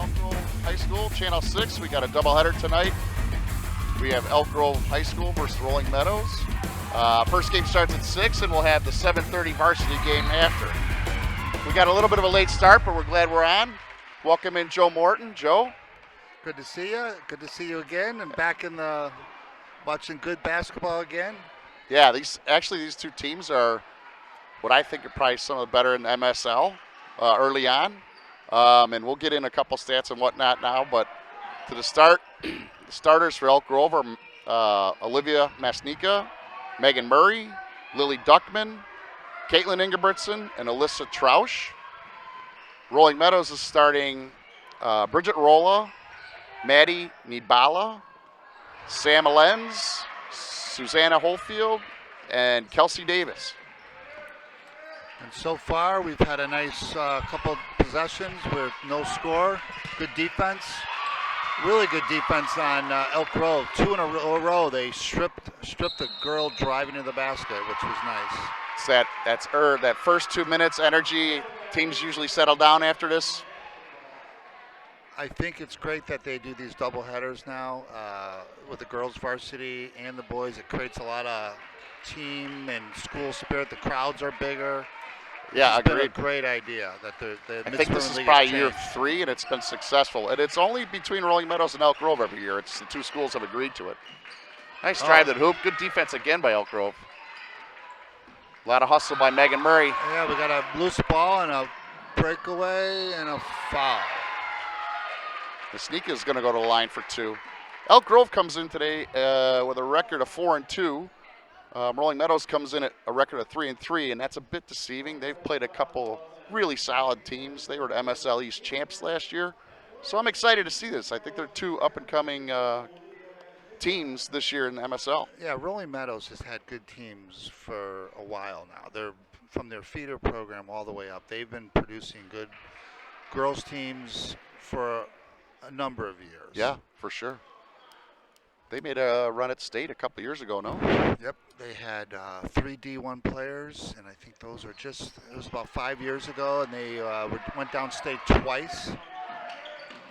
Elk Grove High School, Channel 6. We got a doubleheader tonight. We have Elk Grove High School versus Rolling Meadows. First game starts at 6, and we'll have the 7:30 varsity game after. We got a little bit of a late start, but we're glad we're on. Welcome in Joe Morton. Joe? Good to see you. Good to see you again, and back in the watching good basketball again. Yeah, these two teams are what I think are probably some of the better in the MSL early on. And we'll get in a couple stats and whatnot now, but to the start, the starters for Elk Grove are Olivia Masnika, Megan Murray, Lily Duckman, Caitlin Ingebrigtsen, and Alyssa Trausch. Rolling Meadows is starting Bridget Rolla, Maddie Nibala, Sam Lenz, Susanna Holfield, and Kelsey Davis. And so far, we've had a nice couple possessions with no score. Good defense. Really good defense on Elk Grove. 2 in a row. They stripped the girl driving to the basket, which was nice. It's that first 2 minutes energy. Teams usually settle down after this. I think it's great that they do these double headers now with the girls varsity and the boys. It creates a lot of team and school spirit. The crowds are bigger. Yeah, agreed. agreed. It's been a great idea that the I think this is probably year 3, and it's been successful. And it's only between Rolling Meadows and Elk Grove every year. It's the two schools have agreed to it. Nice drive to the hoop. Good defense again by Elk Grove. A lot of hustle by Megan Murray. Yeah, we got a loose ball and a breakaway and a foul. Masnika is going to go to the line for 2. Elk Grove comes in today with a record of 4-2. Rolling Meadows comes in at a record of 3-3, and that's a bit deceiving. They've played a couple really solid teams. They were the MSL East champs last year, so I'm excited to see this. I think they're 2 up-and-coming teams this year in the MSL. Yeah, Rolling Meadows has had good teams for a while now. They're from their feeder program all the way up. They've been producing good girls teams for a number of years. Yeah, for sure. They made a run at state a couple years ago, no? Yep, they had 3 D1 players, and I think those are it was about 5 years ago, and they went down state twice,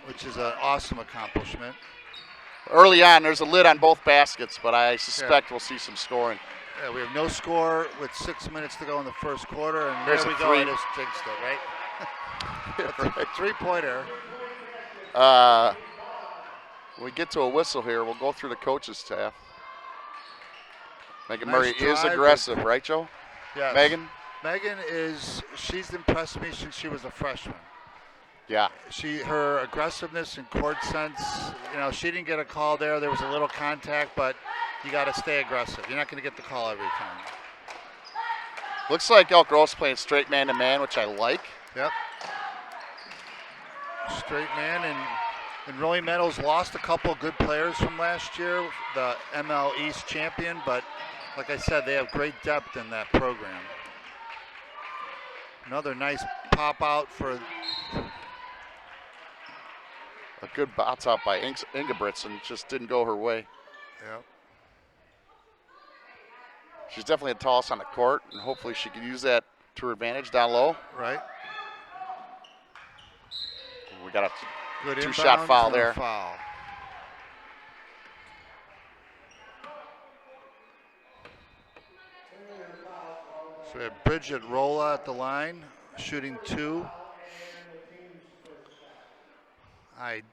which is an awesome accomplishment. Early on, there's a lid on both baskets, but I suspect we'll see some scoring. Yeah, we have no score with 6 minutes to go in the first quarter, and there's there we go. I just jinxed it, right? Right. 3-pointer. When we get to a whistle here, we'll go through the coaches' staff. Megan Nice Murray is aggressive, right, Joe? Yes. Megan? She's impressed me since she was a freshman. Yeah. Her aggressiveness and court sense, she didn't get a call there. There was a little contact, but you got to stay aggressive. You're not going to get the call every time. Looks like Elk Grove's playing straight man-to-man, which I like. Yep. Straight man, and Rolling Meadows lost a couple good players from last year, the ML East champion, but like I said, they have great depth in that program. Another nice pop out for a good bounce out by Ingebrigtsen, just didn't go her way. Yep. She's definitely the tallest on the court, and hopefully she can use that to her advantage down low. Right. We got a good 2-shot foul there. Foul. So we have Bridget Rolla at the line, shooting 2. I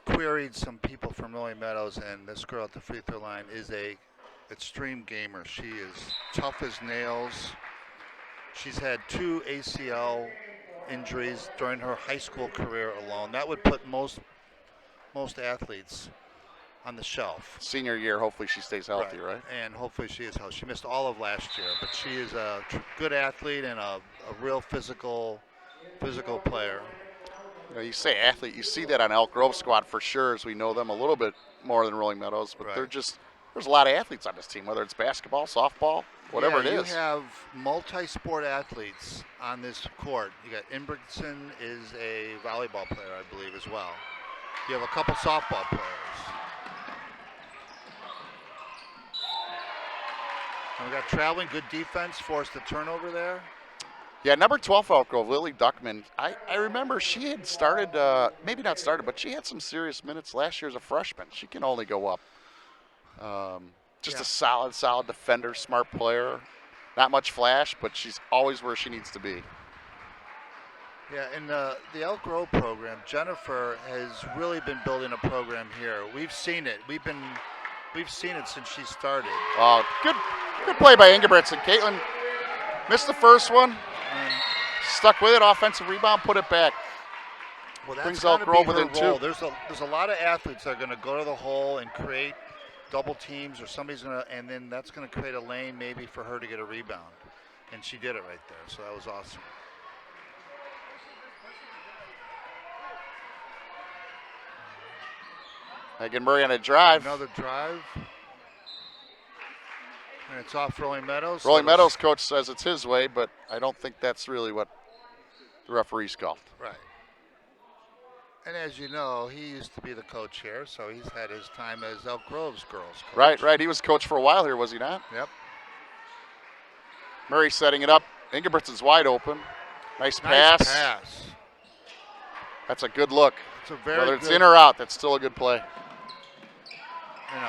queried some people from Rolling Meadows, and this girl at the free throw line is a extreme gamer. She is tough as nails. She's had 2 ACL injuries during her high school career alone. That would put most athletes on the shelf. Senior year, hopefully she stays healthy, right? And hopefully she is healthy. She missed all of last year, but she is a good athlete and a real physical player. You say athlete, you see that on Elk Grove squad for sure, as we know them a little bit more than Rolling Meadows, but there's a lot of athletes on this team, whether it's basketball, softball, whatever it is. You have multi-sport athletes on this court. You got Ingebrigtsen is a volleyball player, I believe, as well. You have a couple softball players. And we got traveling, good defense, forced a turnover there. Yeah, number 12 for Elk Grove, Lily Duckman. I remember she had started, maybe not started, but she had some serious minutes last year as a freshman. She can only go up. Just Yeah. a solid defender, smart player. Not much flash, but she's always where she needs to be. Yeah, in the Elk Grove program, Jennifer has really been building a program here. We've seen it. We've seen it since she started. Oh, good play by Ingebrigtsen. Caitlin missed the first one, And, stuck with it, offensive rebound, put it back. well, that's Brings going Elk to Grove be her within role. two. There's a lot of athletes that are going to go to the hole and create double teams, or somebody's going to, and then that's going to create a lane maybe for her to get a rebound. And she did it right there, so that was awesome. Megan Murray on a drive. Another drive. And it's off Rolling Meadows. Rolling Meadows coach says it's his way, but I don't think that's really what the referees called. Right. And as you know, he used to be the coach here, so he's had his time as Elk Grove's girls coach. Right. He was coach for a while here, was he not? Yep. Murray setting it up. Ingebrigtsen's wide open. Nice pass. That's a good look. It's a very Whether it's good, in or out, that's still a good play.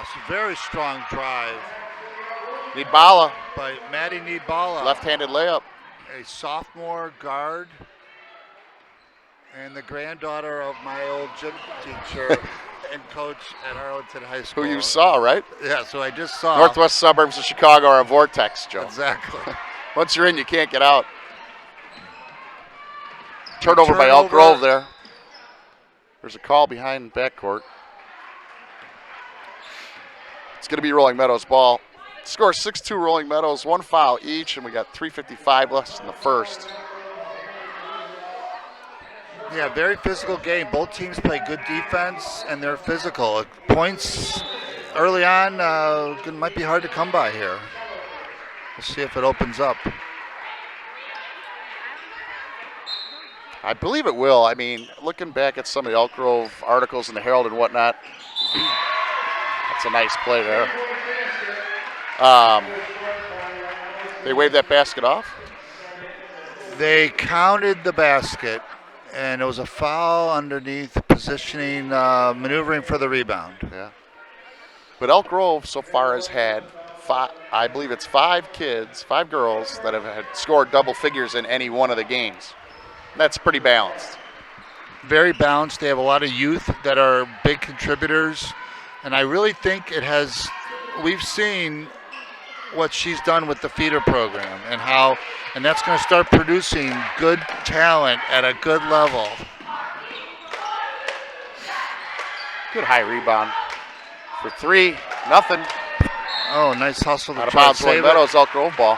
it's a very strong drive Nidbala, by Maddie Nidbala. left-handed layup. A sophomore guard and the granddaughter of my old gym teacher and coach at Arlington High School. Who you saw, right? Yeah, so I just saw. Northwest suburbs of Chicago are a vortex, Joe. Exactly. Once you're in, you can't get out. Turnover by Elk Grove there. There's a call behind backcourt. It's going to be Rolling Meadows ball. Score 6-2 Rolling Meadows, one foul each, and we got 3:55 left in the first. Yeah, very physical game. Both teams play good defense, and they're physical. Points early on might be hard to come by here. We'll see if it opens up. I believe it will. I mean, looking back at some of the Elk Grove articles in the Herald and whatnot, that's a nice play there. They waved that basket off. They counted the basket, and it was a foul underneath positioning, maneuvering for the rebound. Yeah. But Elk Grove so far has had I believe it's 5 girls that have had scored double figures in any one of the games. That's pretty balanced. Very balanced. They have a lot of youth that are big contributors, and I really think we've seen what she's done with the feeder program and that's going to start producing good talent at a good level. Good high rebound for 3, nothing. Oh, nice hustle to Out of try to bounds, Rolling save it. Meadows, Elk Grove ball.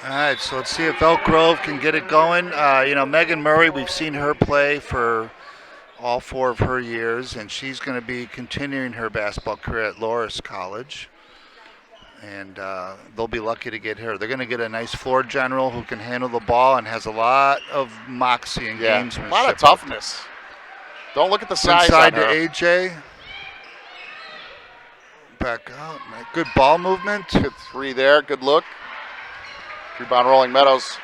All right, so let's see if Elk Grove can get it going. Megan Murray, we've seen her play for all 4 of her years, and she's going to be continuing her basketball career at Loras College. And they'll be lucky to get her. They're going to get a nice floor general who can handle the ball and has a lot of moxie and gamesmanship. A lot of toughness. Don't look at the size Inside on to her. AJ. Back out. Good ball movement. Good 3 there. Good look. Rebound Rolling Meadows.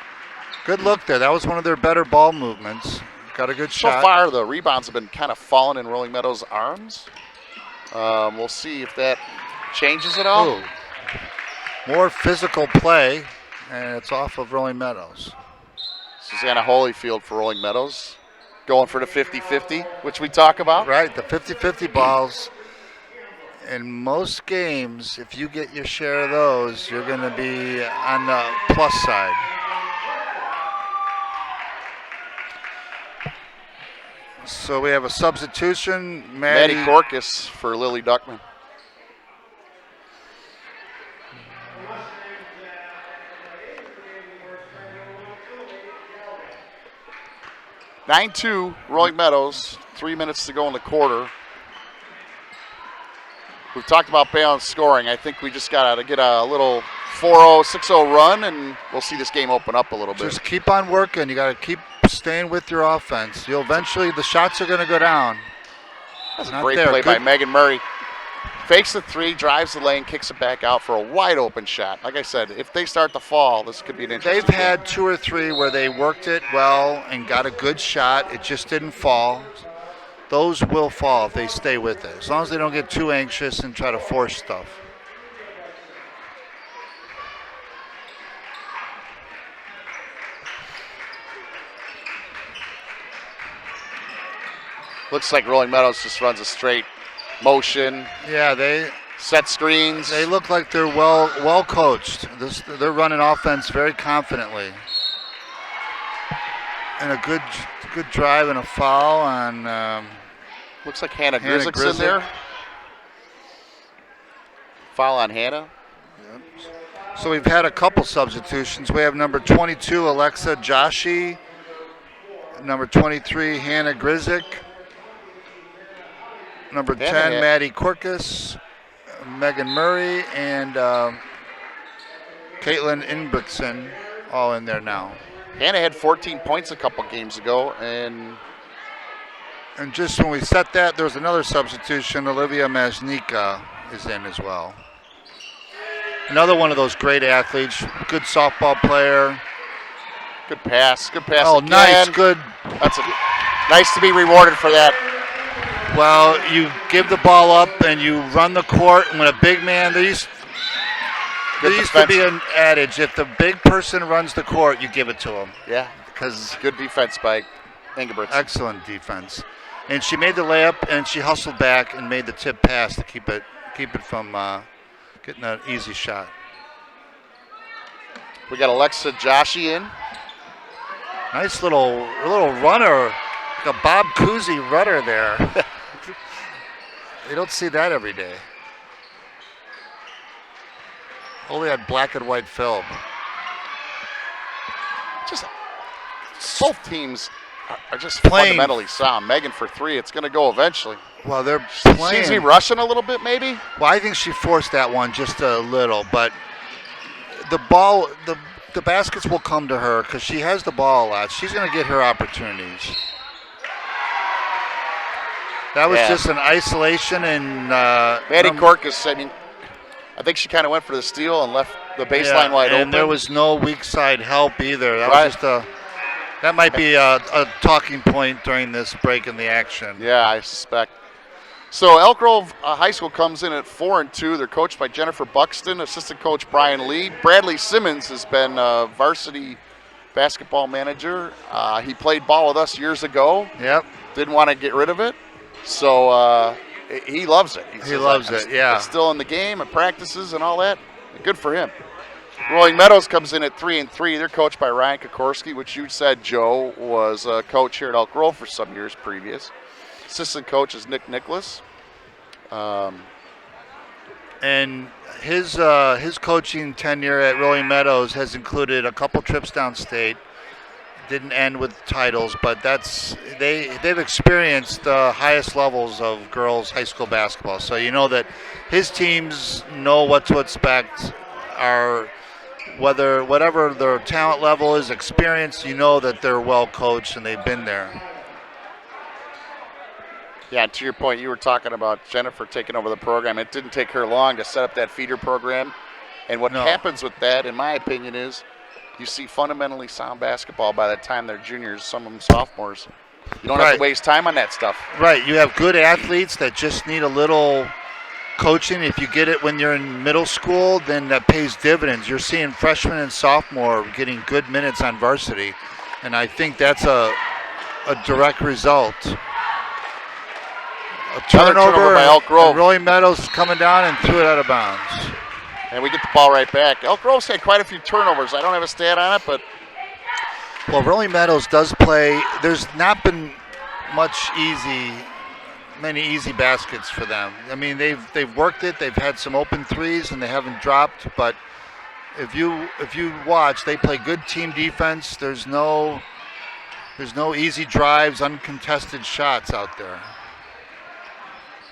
Good look there. That was one of their better ball movements. Got a good So shot. far, the rebounds have been kind of falling in Rolling Meadows' arms. We'll see if that changes at all. Ooh. More physical play, and it's off of Rolling Meadows. Susanna Holyfield for Rolling Meadows. Going for the 50-50, which we talk about. Right, the 50-50 balls. In most games, if you get your share of those, you're going to be on the plus side. So we have a substitution. Maddie Korkus for Lily Duckman. (9-2) Rolling Meadows. 3 minutes to go in the quarter. We've talked about balanced scoring. I think we just got to get a little 4-0, 6-0 run, and we'll see this game open up a little bit. Just keep on working. You got to keep staying with your offense. You'll eventually, the shots are going to go down. That's a great play by Megan Murray. Fakes the three, drives the lane, kicks it back out for a wide open shot. Like I said, if they start to fall, this could be an interesting They've game. had 2 or 3 where they worked it well and got a good shot. It just didn't fall. Those will fall if they stay with it, as long as they don't get too anxious and try to force stuff. Looks like Rolling Meadows just runs a straight motion. Yeah, they set screens. They look like they're well coached. They're running offense very confidently. And a good drive and a foul on. Looks like Hannah Grizzik's in there. Foul on Hannah. Yep. So we've had a couple substitutions. We have number 22, Alexa Joshi. Number 23, Hannah Grizik. Number 10, Maddie Korkus. Megan Murray and Caitlin Inbrickson all in there now. Hannah had 14 points a couple games ago, and just when we set that, there was another substitution. Olivia Maznika is in as well. Another one of those great athletes, good softball player. Good pass. Oh, again. Nice, good. That's nice to be rewarded for that. Well, you give the ball up and you run the court, and when a big man, there used to be an adage: if the big person runs the court, you give it to him. Yeah, because good defense by Ingebrigtsen. Excellent defense, and she made the layup and she hustled back and made the tip pass to keep it from getting an easy shot. We got Alexa Joshi in. Nice little runner, like a Bob Cousy runner there. You don't see that every day. Only on black and white film. Just both teams are just playing. Fundamentally sound. Megan for three. It's going to go eventually. Well, they're playing. Seems he rushing a little bit, maybe. Well, I think she forced that one just a little, but the ball, the baskets will come to her because she has the ball a lot. She's going to get her opportunities. That was just an isolation, and Maddie Korkus, I think she kind of went for the steal and left the baseline wide open. And there was no weak side help either. That was just that might be a talking point during this break in the action. Yeah, I suspect. So Elk Grove High School comes in at 4-2. They're coached by Jennifer Buxton, assistant coach Brian Lee. Bradley Simmons has been varsity basketball manager. He played ball with us years ago. Yep. Didn't want to get rid of it. So he loves it. He loves it, yeah. He's still in the game and practices and all that. Good for him. Rolling Meadows comes in at 3-3. They're coached by Ryan Kokorski, which you said, Joe, was a coach here at Elk Grove for some years previous. Assistant coach is Nick Nicholas. And his coaching tenure at Rolling Meadows has included a couple trips downstate. Didn't end with titles, but they've experienced the highest levels of girls high school basketball. So you know that his teams know what to expect. Whatever their talent level is, experience, you know that they're well coached and they've been there. Yeah, to your point, you were talking about Jennifer taking over the program. It didn't take her long to set up that feeder program. And what happens with that, in my opinion, is you see fundamentally sound basketball by the time they're juniors, some of them sophomores. You don't have to waste time on that stuff. Right. You have good athletes that just need a little coaching. If you get it when you're in middle school, then that pays dividends. You're seeing freshmen and sophomore getting good minutes on varsity. And I think that's a direct result. A turnover by Elk Grove. And Rolling Meadows coming down and threw it out of bounds. And we get the ball right back. Elk Grove's had quite a few turnovers. I don't have a stat on it, but... Well, Rolling Meadows does play. There's not been many easy baskets for them. I mean, they've worked it. They've had some open threes, and they haven't dropped. But if you watch, they play good team defense. There's no easy drives, uncontested shots out there.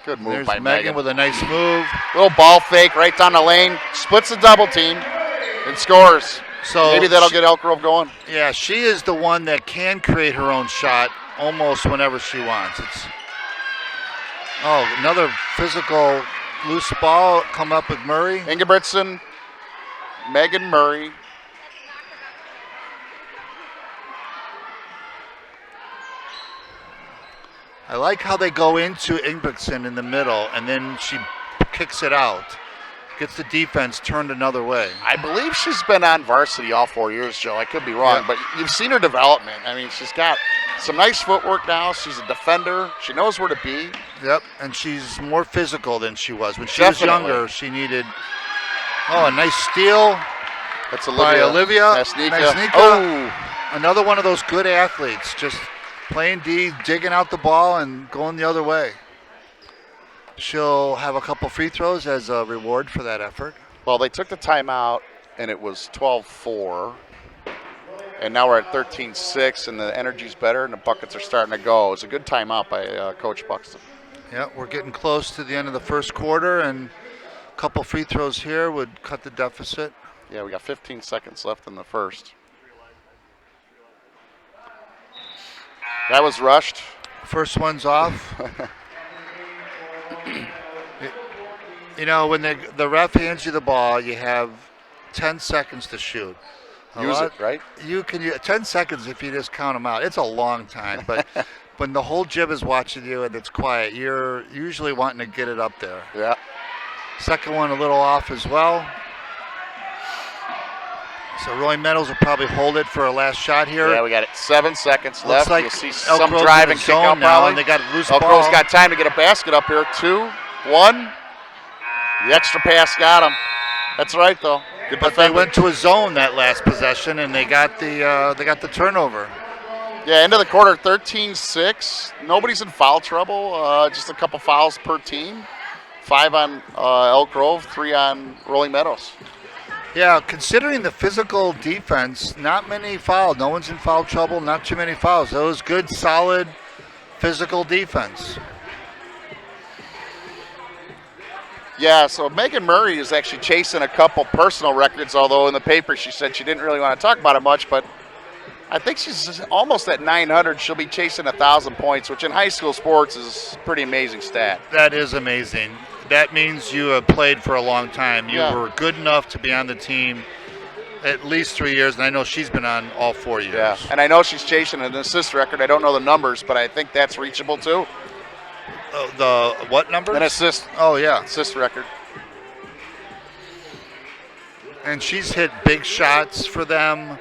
Good move There's by Megan with a nice move. Little ball fake right down the lane. Splits the double team and scores. So maybe that'll get Elk Grove going. Yeah, she is the one that can create her own shot almost whenever she wants. Another physical loose ball, come up with Murray. Ingebrigtsen, Megan Murray. I like how they go into Ingebrigtsen in the middle, and then she kicks it out. Gets the defense turned another way. I believe she's been on varsity all 4 years, Joe. I could be wrong, but you've seen her development. I mean, she's got some nice footwork now. She's a defender. She knows where to be. Yep, and she's more physical than she was. When she was younger, she needed, a nice steal. That's by Olivia. Nesnica. Oh. Another one of those good athletes, just playing D, digging out the ball and going the other way. She'll have a couple free throws as a reward for that effort. Well, they took the timeout, and it was 12-4. And now we're at 13-6, and the energy's better, and the buckets are starting to go. It was a good timeout by Coach Buxton. Yeah, we're getting close to the end of the first quarter, and a couple free throws here would cut the deficit. Yeah, we got 15 seconds left in the first. That was rushed. First one's off. When the ref hands you the ball, you have 10 seconds to shoot. Use it, right? You can use 10 seconds if you just count them out. It's a long time, but when the whole gym is watching you and it's quiet, you're usually wanting to get it up there. Yeah. Second one a little off as well. So Rolling Meadows will probably hold it for a last shot here. Yeah, we got it. 7 seconds left. Like You'll see Elk some Grove's drive and in kick zone out now, probably. and they got loose Elk ball. Grove's got time to get a basket up here. 2, 1. The extra pass got him. That's right, though. Good but defender. they went to a zone that last possession, and they got the turnover. Yeah, end of the quarter, 13-6. Nobody's in foul trouble. Just a couple fouls per team. 5 on Elk Grove, 3 on Rolling Meadows. Yeah, considering the physical defense, not many fouls. No one's in foul trouble, not too many fouls. That was good, solid physical defense. Yeah, so Megan Murray is actually chasing a couple personal records, although in the paper she said she didn't really want to talk about it much, but I think she's almost at 900. She'll be chasing 1,000 points, which in high school sports is a pretty amazing stat. That is amazing. That means you have played for a long time. You were good enough to be on the team at least 3 years, and I know she's been on all 4 years. Yeah, and I know she's chasing an assist record. I don't know the numbers, but I think that's reachable too. The what numbers? An assist. Oh, yeah. Assist record. And she's hit big shots for them.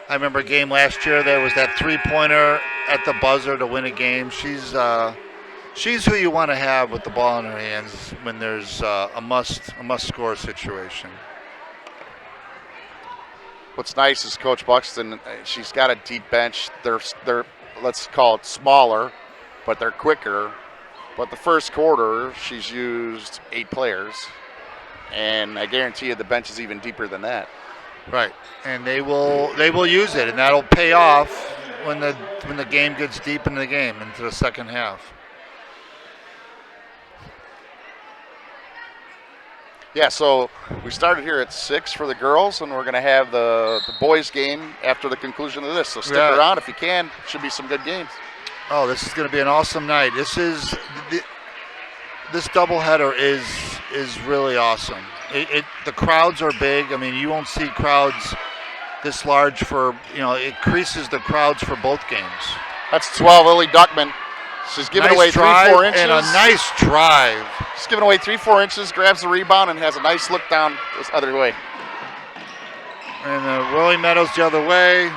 I remember a game last year. There was that three-pointer at the buzzer to win a game. She's who you want to have with the ball in her hands when there's a must-score situation. What's nice is Coach Buxton. She's got a deep bench. They're let's call it smaller, but they're quicker. But the first quarter, she's used 8 players, and I guarantee you the bench is even deeper than that. Right, and they will use it, and that'll pay off when the game gets deep into the game, into the second half. Yeah, so we started here at 6 for the girls, and we're going to have the boys game after the conclusion of this. So stick around if you can. Should be some good games. Oh, this is going to be an awesome night. This doubleheader is really awesome. The crowds are big. I mean, you won't see crowds this large for, it increases the crowds for both games. That's 12, Lily Duckman. She's giving away 3-4 inches. And a nice drive. She's giving away 3-4 inches, grabs the rebound, and has a nice look down this other way. And Rolling Meadows the other way.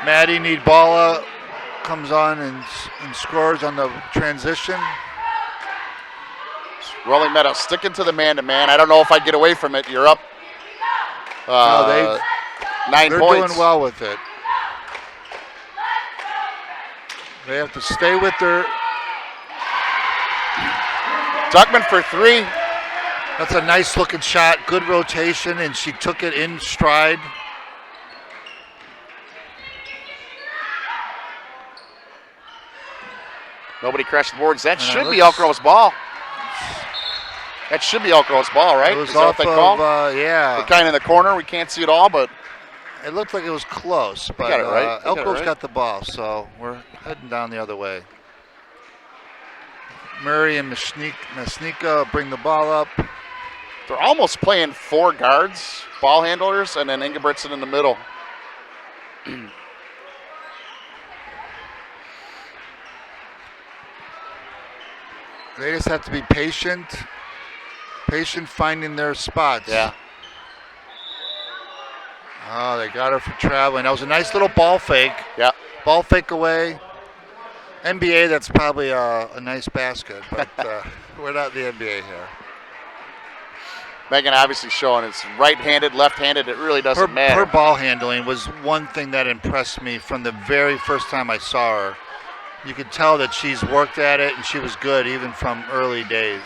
Maddie Needballa comes on and scores on the transition. Rolling Meadows sticking to the man-to-man. I don't know if I get away from it. You're up 9 points. They're doing well with it. They have to stay with their... Duckman for 3. That's a nice-looking shot. Good rotation, and she took it in stride. Nobody crashed the boards. That should be Elk Grove's ball. That should be Elk Grove's ball, right? It was off of, yeah. Kind of in the corner. We can't see it all, but... It looked like it was close, but got it right. Elk Grove's got the ball, so we're heading down the other way. Murray and Masnika bring the ball up. They're almost playing 4 guards, ball handlers, and then Ingebrigtsen in the middle. They just have to be patient finding their spots. Yeah. Oh, they got her for traveling. That was a nice little ball fake. Yeah. Ball fake away. NBA, that's probably a nice basket, but we're not in the NBA here. Megan obviously showing it's right-handed, left-handed. It really doesn't matter. Her ball handling was one thing that impressed me from the very first time I saw her. You could tell that she's worked at it and she was good even from early days.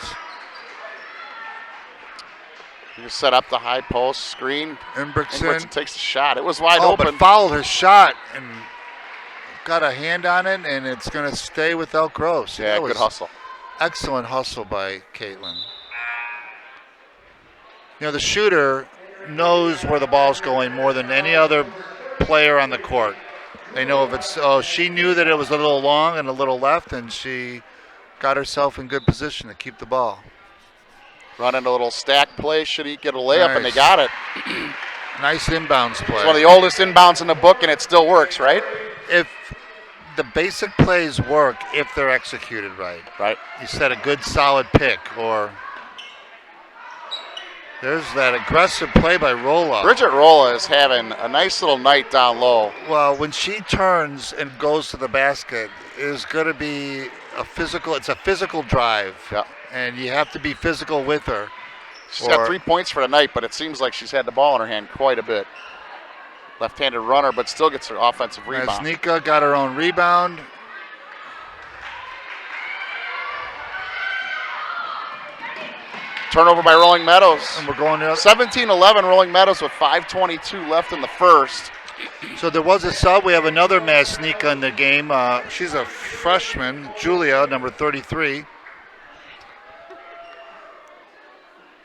You set up the high post screen. Ingebrigtsen takes the shot. It was wide open. But fouled her shot and got a hand on it, and it's going to stay with Elk Grove. So yeah, good hustle. Excellent hustle by Caitlin. You know, the shooter knows where the ball's going more than any other player on the court. They know if it's, she knew that it was a little long and a little left, and she got herself in good position to keep the ball. Running a little stack play. Should he get a layup, and they got it. Nice inbounds play. It's one of the oldest inbounds in the book, and it still works, right? If the basic plays work, if they're executed right. Right. You set a good solid pick, or there's that aggressive play by Rolla. Bridget Rolla is having a nice little night down low. Well, when she turns and goes to the basket, it's going to be it's a physical drive. Yeah. And you have to be physical with her. She's got 3 points for the night, but it seems like she's had the ball in her hand quite a bit. Left-handed runner, but still gets her offensive rebound. Masnika got her own rebound. Turnover by Rolling Meadows. And we're going to 17-11 Rolling Meadows with 5:22 left in the first. So there was a sub. We have another Masnika in the game. She's a freshman, Julia, number 33.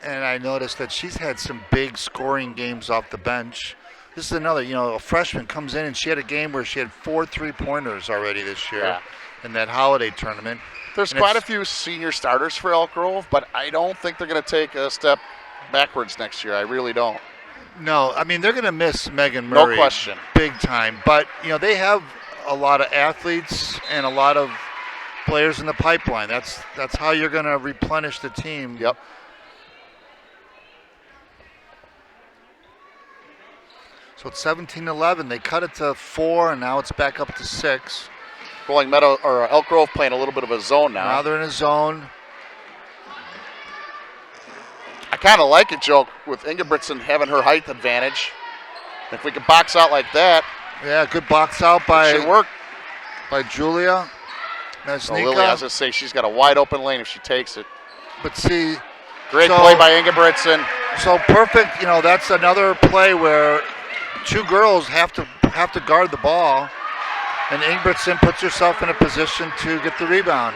And I noticed that she's had some big scoring games off the bench. This is another, a freshman comes in and she had a game where she had 4 3-pointers already this year in that holiday tournament. There's quite a few senior starters for Elk Grove, but I don't think they're going to take a step backwards next year. I really don't. No, I mean, they're going to miss Megan Murray. No question. Big time. But, they have a lot of athletes and a lot of players in the pipeline. That's how you're going to replenish the team. Yep. So it's 17-11. They cut it to 4, and now it's back up to 6. Rolling Meadows or Elk Grove playing a little bit of a zone now. Now they're in a zone. I kind of like it, Joe, with Ingebrigtsen having her height advantage. If we can box out like that. Yeah, good box out by should work. By Julia. Masnika. Lily, I was going to say, she's got a wide open lane if she takes it. But see. Great play by Ingebrigtsen. So perfect, that's another play where 2 girls have to guard the ball, and Ingebrigtsen puts herself in a position to get the rebound.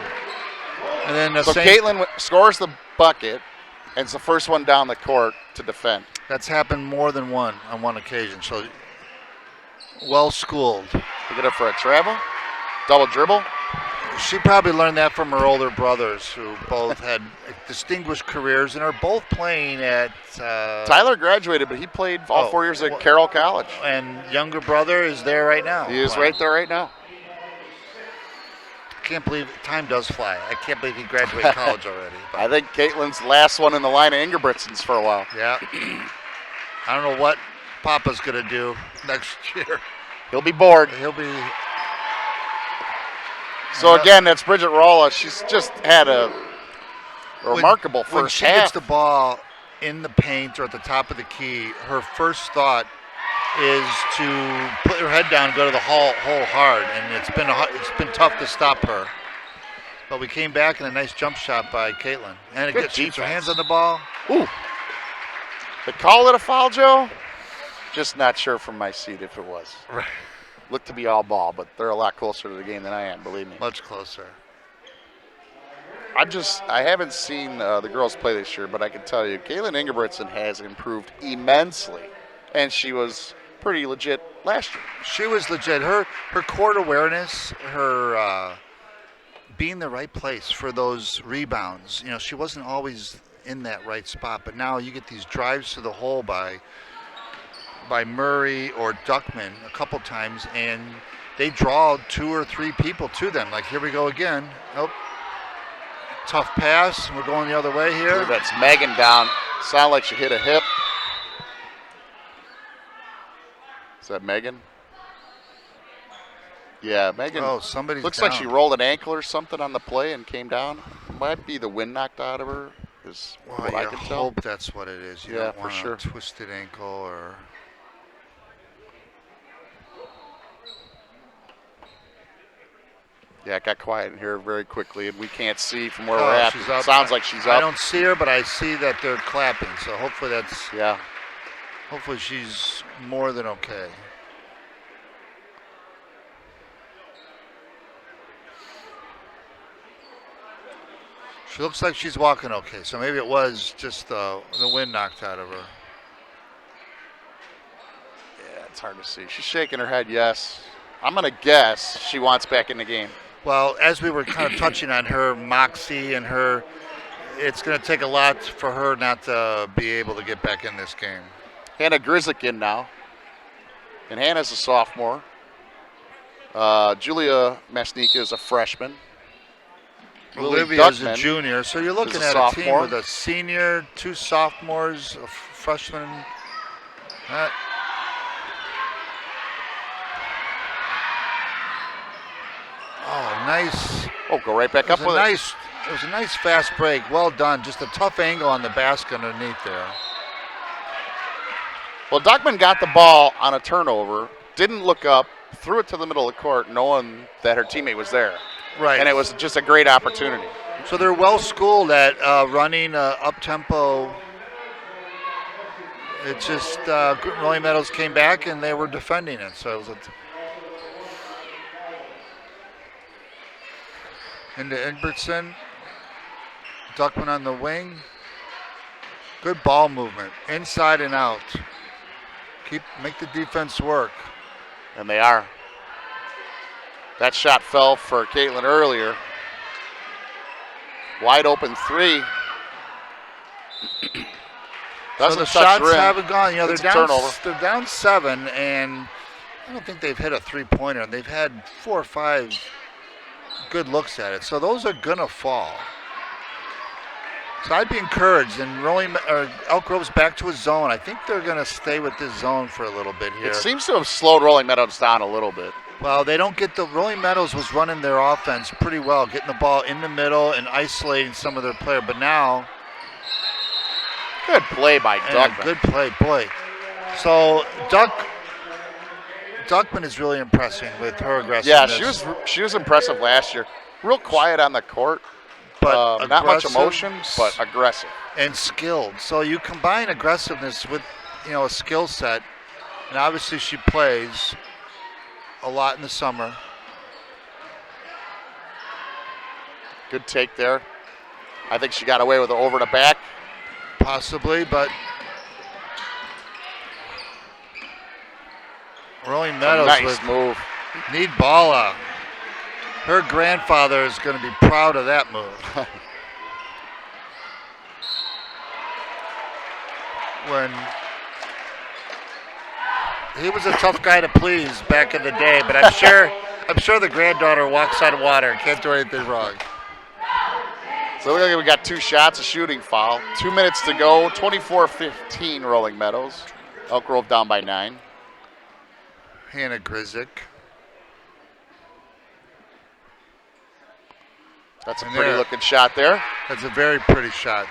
And then Caitlin scores the bucket, and it's the first one down the court to defend. That's happened more than on one occasion. So well schooled. We get her for a travel, double dribble. She probably learned that from her older brothers, who both had distinguished careers and are both playing at. Tyler graduated, but he played all 4 years at Carroll College. And younger brother is there right now. He is right there right now. I can't believe time does fly. I can't believe he graduated college already. But. I think Caitlin's last one in the line of Ingebrigtsen's for a while. Yeah. I don't know what Papa's going to do next year. He'll be bored. He'll be. So again, that's Bridget Rolla. She's just had a remarkable first half. When she gets the ball in the paint or at the top of the key, her first thought is to put her head down and go to the hole hard, and it's been tough to stop her. But we came back in a nice jump shot by Caitlin. And it gets her hands on the ball. Ooh. They call it a foul, Joe? Just not sure from my seat if it was. Right. Looked to be all ball, but they're a lot closer to the game than I am, believe me. Much closer. I haven't seen the girls play this year, but I can tell you, Caitlin Ingebrigtsen has improved immensely, and she was pretty legit last year. She was legit. Her court awareness, her be in the right place for those rebounds. You know, she wasn't always in that right spot, but now you get these drives to the hole by Murray or Duckman a couple times, and they draw 2 or 3 people to them. Like, here we go again. Nope. Tough pass. We're going the other way here. That's Megan down. Sound like she hit a hip. Is that Megan? Yeah, Megan. Oh, somebody's looks down. like she rolled an ankle or something on the play and came down. Might be the wind knocked out of her, is what I can tell. I hope that's what it is. You don't want a twisted ankle or... Yeah, it got quiet in here very quickly, and we can't see from where we're at. She's up. Sounds like she's up. I don't see her, but I see that they're clapping, so hopefully that's... Yeah. Hopefully she's more than okay. She looks like she's walking okay, so maybe it was just the wind knocked out of her. Yeah, it's hard to see. She's shaking her head yes. I'm going to guess she wants back in the game. Well, as we were kind of touching on her moxie and her, it's going to take a lot for her not to be able to get back in this game. Hannah Grizik in now. And Hannah's a sophomore. Julia Masnika is a freshman. Olivia's a junior. So you're looking at a team sophomore. with a senior, 2 sophomores, a freshman. Oh, nice. Oh, go right back up with it. It was a nice fast break. Well done. Just a tough angle on the basket underneath there. Well, Duckman got the ball on a turnover, didn't look up, threw it to the middle of the court knowing that her teammate was there. Right. And it was just a great opportunity. So they're well schooled at running up-tempo. It's just Rolling Meadows came back and they were defending it. So it was into Ingbertson. Duckman on the wing. Good ball movement, inside and out. Make the defense work. And they are. That shot fell for Caitlin earlier. Wide open 3. So the shots rim. haven't gone. You know, They're down 7, and I don't think they've hit a 3-pointer. They've had 4 or 5 good looks at it. So those are gonna fall. So I'd be encouraged. And Elk Grove's back to his zone. I think they're gonna stay with this zone for a little bit here. It seems to have slowed Rolling Meadows down a little bit. Well, they don't get Rolling Meadows was running their offense pretty well, getting the ball in the middle and isolating some of their player. But now, good play by Duckman. Good play, boy. So Duckman is really impressing with her aggressiveness. Yeah, she was impressive last year. Real quiet on the court, but not much emotion, but aggressive and skilled. So you combine aggressiveness with a skill set, and obviously she plays a lot in the summer. Good take there. I think she got away with it over the back. Possibly, but Rolling Meadows nice move. Need Bala. Her grandfather is going to be proud of that move. When he was a tough guy to please back in the day, but I'm sure the granddaughter walks on water and can't do anything wrong. So we got 2 shots, a shooting foul. 2 minutes to go, 24-15 Rolling Meadows. Elk Grove down by 9. Hannah Grizik. That's a pretty looking shot there. That's a very pretty shot.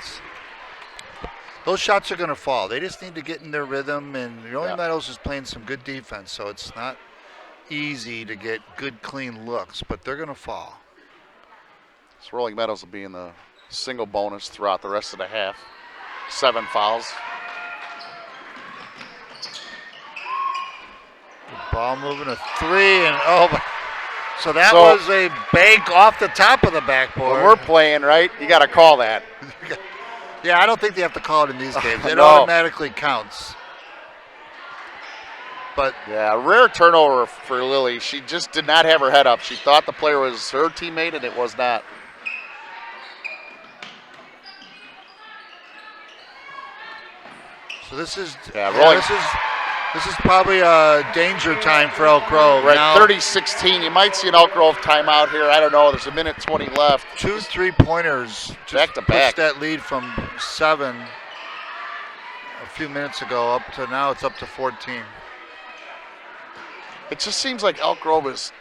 Those shots are going to fall. They just need to get in their rhythm, and Rolling Meadows is playing some good defense, so it's not easy to get good, clean looks, but they're going to fall. So Rolling Meadows will be in the single bonus throughout the rest of the half. 7 fouls. Good ball moving, a 3, and so that was a bank off the top of the backboard. When we're playing, right, you got to call that. Yeah, I don't think they have to call it in these games. It No. automatically counts. But Yeah, a rare turnover for Lily. She just did not have her head up. She thought the player was her teammate, and it was not. so this is rolling. this is probably a danger time for Elk Grove. Right, Now, 30-16. You might see an Elk Grove timeout here. I don't know. There's a minute 20 left. 2 3-pointers just back to back. pushed that lead from 7 a few minutes ago up to now. It's up to 14. It just seems like Elk Grove is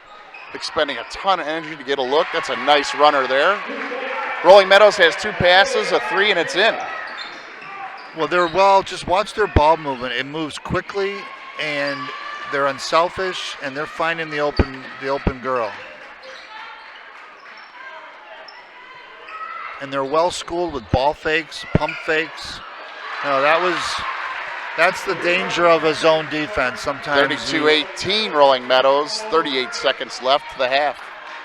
expending a ton of energy to get a look. That's a nice runner there. Rolling Meadows has 2 passes, a 3, and it's in. Well, just watch their ball movement. It moves quickly, and they're unselfish, and they're finding the open girl. And they're well schooled with ball fakes, pump fakes. No, that's the danger of a zone defense. Sometimes 32-18 Rolling Meadows, 38 seconds left to the half.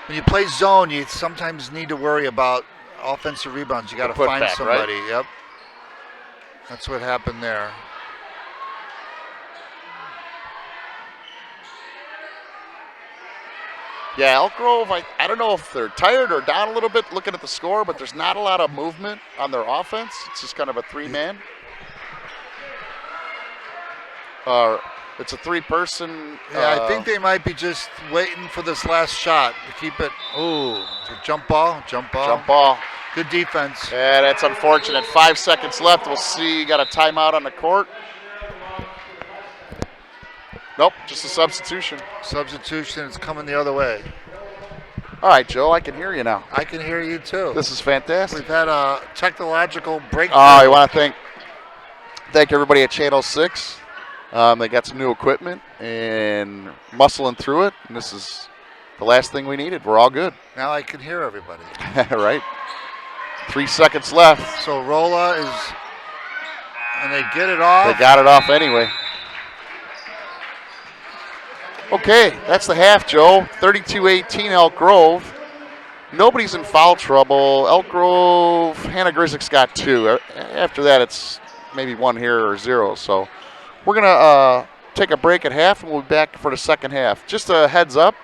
when you play zone, you sometimes need to worry about offensive rebounds. You got to find putback, somebody. right? Yep. That's what happened there. Yeah, Elk Grove, I don't know if they're tired or down a little bit looking at the score, but there's not a lot of movement on their offense. It's just kind of a 3-man. It's a 3-person. Yeah, I think they might be just waiting for this last shot to keep it. Ooh, jump ball. Jump ball. Good defense. Yeah, that's unfortunate. 5 seconds left. We'll see. Got a timeout on the court. Nope, just a substitution. Substitution is coming the other way. All right, Joe, I can hear you now. I can hear you too. This is fantastic. We've had a technological breakthrough. I want to thank everybody at Channel 6. They got some new equipment and muscling through it, and this is the last thing we needed. We're all good. Now I can hear everybody. Right. 3 seconds left. So Rolla is, and they get it off. They got it off anyway. Okay, that's the half, Joe. 32-18 Elk Grove. Nobody's in foul trouble. Elk Grove, Hannah Grizzlick's got 2. After that, it's maybe 1 here or 0. So we're going to take a break at half, and we'll be back for the second half. Just a heads up,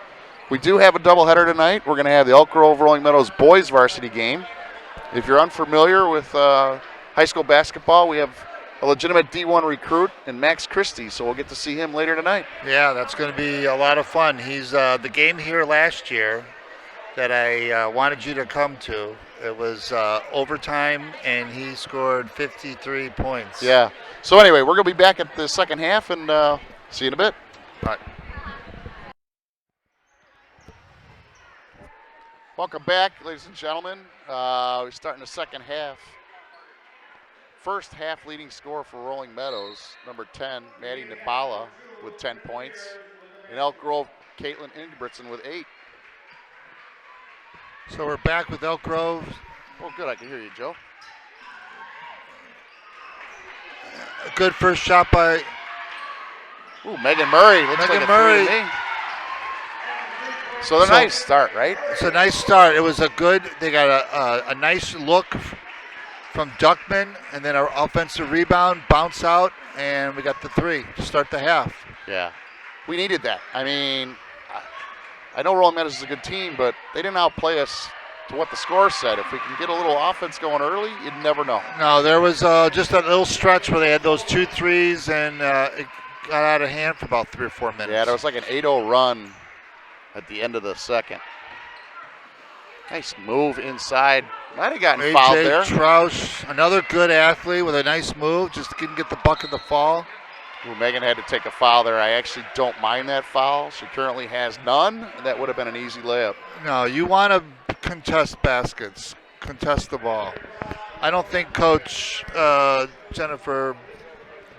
we do have a doubleheader tonight. We're going to have the Elk Grove Rolling Meadows boys varsity game. If you're unfamiliar with high school basketball, we have a legitimate D1 recruit in Max Christie, so we'll get to see him later tonight. Yeah, that's going to be a lot of fun. He's the game here last year that I wanted you to come to. It was overtime, and he scored 53 points. Yeah. So anyway, we're going to be back at the second half, and see you in a bit. Bye. Welcome back, ladies and gentlemen. We're starting the second half. First half leading scorer for Rolling Meadows, number 10, Maddie Nabala with 10 points. And Elk Grove, Caitlin Ingebrigtsen with 8. So we're back with Elk Grove. Oh, good. I can hear you, Joe. A good first shot by Ooh, Megan Murray. Looks Megan like Murray. a 3 to me. So nice start, right? It's a nice start. It was a good, they got a nice look from Duckman, and then our offensive rebound, bounce out, and we got the 3 to start the half. Yeah. We needed that. I mean, I know Rolling Meadows is a good team, but they didn't outplay us to what the score said. If we can get a little offense going early, you'd never know. No, there was just a little stretch where they had those 2 threes, and it got out of hand for about 3 or 4 minutes. Yeah, there was like an 8-0 run at the end of the second. Nice move inside. Might have gotten fouled there. Troush, another good athlete with a nice move, just couldn't get the bucket to fall. Ooh, Megan had to take a foul there. I actually don't mind that foul. She currently has none, and that would have been an easy layup. No, you want to contest baskets, contest the ball. I don't think Coach Jennifer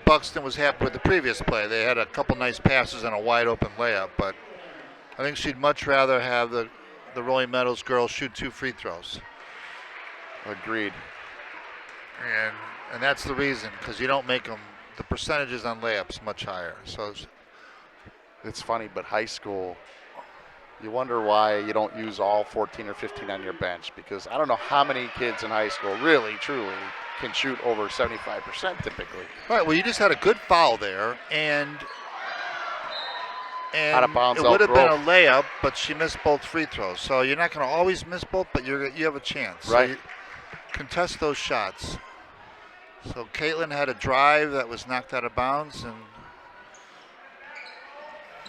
Buxton was happy with the previous play. They had a couple nice passes and a wide open layup, but I think she'd much rather have the Rolling Meadows girls shoot 2 free throws. Agreed. And that's the reason, because you don't make them, the percentages on layups much higher. So it's funny, but high school, you wonder why you don't use all 14 or 15 on your bench, because I don't know how many kids in high school really, truly can shoot over 75% typically. Right, well, you just had a good foul there, and And Out of bounds, it would Elk have been a Grove. layup, but she missed both free throws. So you're not going to always miss both, but you have a chance. Right. So you contest those shots. So Caitlin had a drive that was knocked out of bounds, and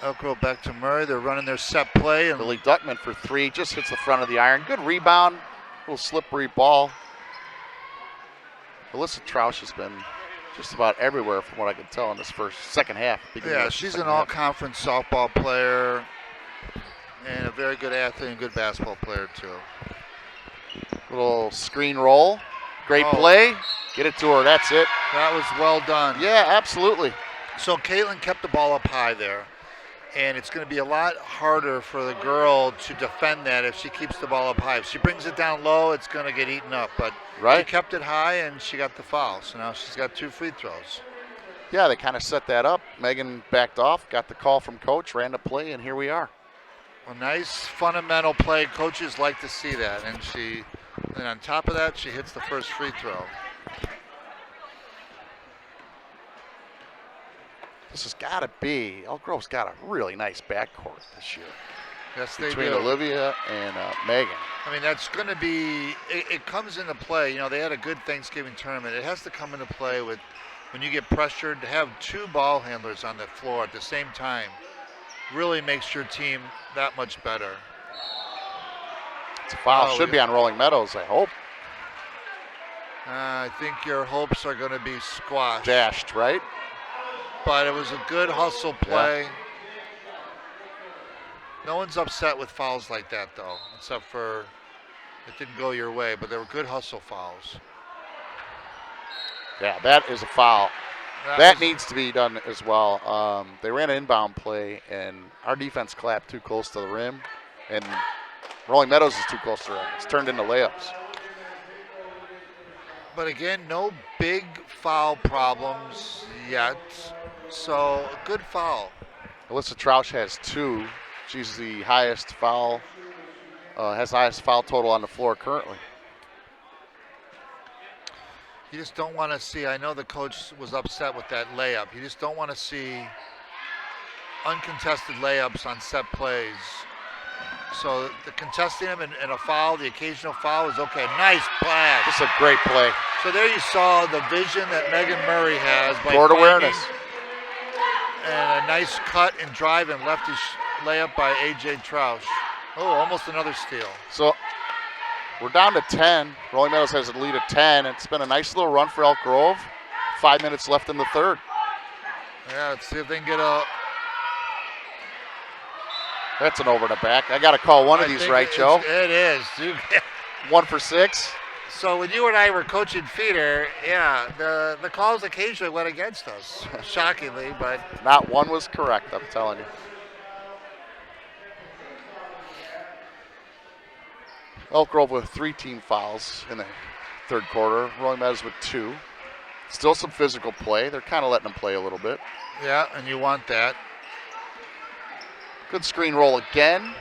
Elk Grove back to Murray. They're running their set play. And Billy Duckman for 3, just hits the front of the iron. Good rebound, little slippery ball. Alyssa Troush has been just about everywhere from what I can tell in this second half. Yeah, she's an all-conference softball player and a very good athlete and good basketball player too. Little screen roll. Great play. Get it to her. That's it. That was well done. Yeah, absolutely. So Caitlin kept the ball up high there. And it's going to be a lot harder for the girl to defend that if she keeps the ball up high. If she brings it down low, it's going to get eaten up. But she kept it high, and she got the foul. So now she's got 2 free throws. Yeah, they kind of set that up. Megan backed off, got the call from coach, ran the play, and here we are. A nice fundamental play. Coaches like to see that. And on top of that, she hits the first free throw. This has got to be, Elk Grove's got a really nice backcourt this year. Yes, they between do. Olivia and Megan. I mean, that's going to be, it comes into play. You know, they had a good Thanksgiving tournament. It has to come into play with when you get pressured. To have 2 ball handlers on the floor at the same time really makes your team that much better. It's a foul. Should be on Rolling Meadows, I hope. I think your hopes are going to be squashed. Dashed, right? But it was a good hustle play. Yeah. No one's upset with fouls like that, though, except for it didn't go your way, but they were good hustle fouls. Yeah, that is a foul. That needs to be done as well. They ran an inbound play, and our defense clapped too close to the rim, and Rolling Meadows is too close to the rim. It's turned into layups. But again, no big foul problems yet, so a good foul. Alyssa Troush has 2. She's the highest foul, has the highest foul total on the floor currently. You just don't want to see, I know the coach was upset with that layup. You just don't want to see uncontested layups on set plays. So the contesting them and a foul, the occasional foul is okay. Nice pass. This is a great play. So there you saw the vision that Megan Murray has by court awareness. And a nice cut and drive and lefty layup by A.J. Troush. Oh, almost another steal. So we're down to 10. Rolling Meadows has a lead of 10. It's been a nice little run for Elk Grove. 5 minutes left in the third. Yeah, let's see if they can get a... That's an over the back. I got to call one of these, right, Joe? It is. 1 for 6. So when you and I were coaching feeder, yeah, the calls occasionally went against us, shockingly, but... Not one was correct, I'm telling you. Elk Grove with 3 team fouls in the third quarter. Rolling Meadows with 2. Still some physical play. They're kind of letting them play a little bit. Yeah, and you want that. Good screen roll again.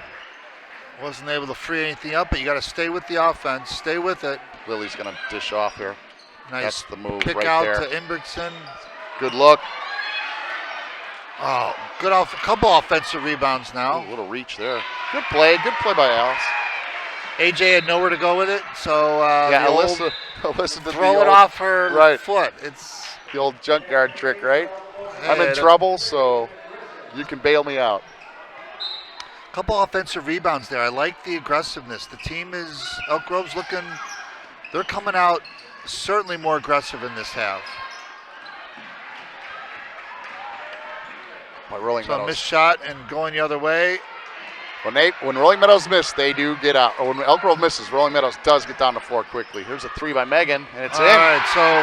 Wasn't able to free anything up, but you got to stay with the offense. Stay with it. Lily's going to dish off here. Nice. That's the move kick right out there. To Inbertson. Good look. Oh, good couple offensive rebounds now. Ooh, a little reach there. Good play by Alice. AJ had nowhere to go with it, so yeah, Alyssa did throw it off her foot. It's the old junk guard trick, right? Hey, I'm in trouble, so you can bail me out. Couple offensive rebounds there. I like the aggressiveness. The team is, Elk Grove's looking, they're coming out certainly more aggressive in this half. Rolling so Meadows. A missed shot and going the other way. When Rolling Meadows miss, they do get out. Or when Elk Grove misses, Rolling Meadows does get down the floor quickly. Here's a 3 by Megan, and it's in. All right, so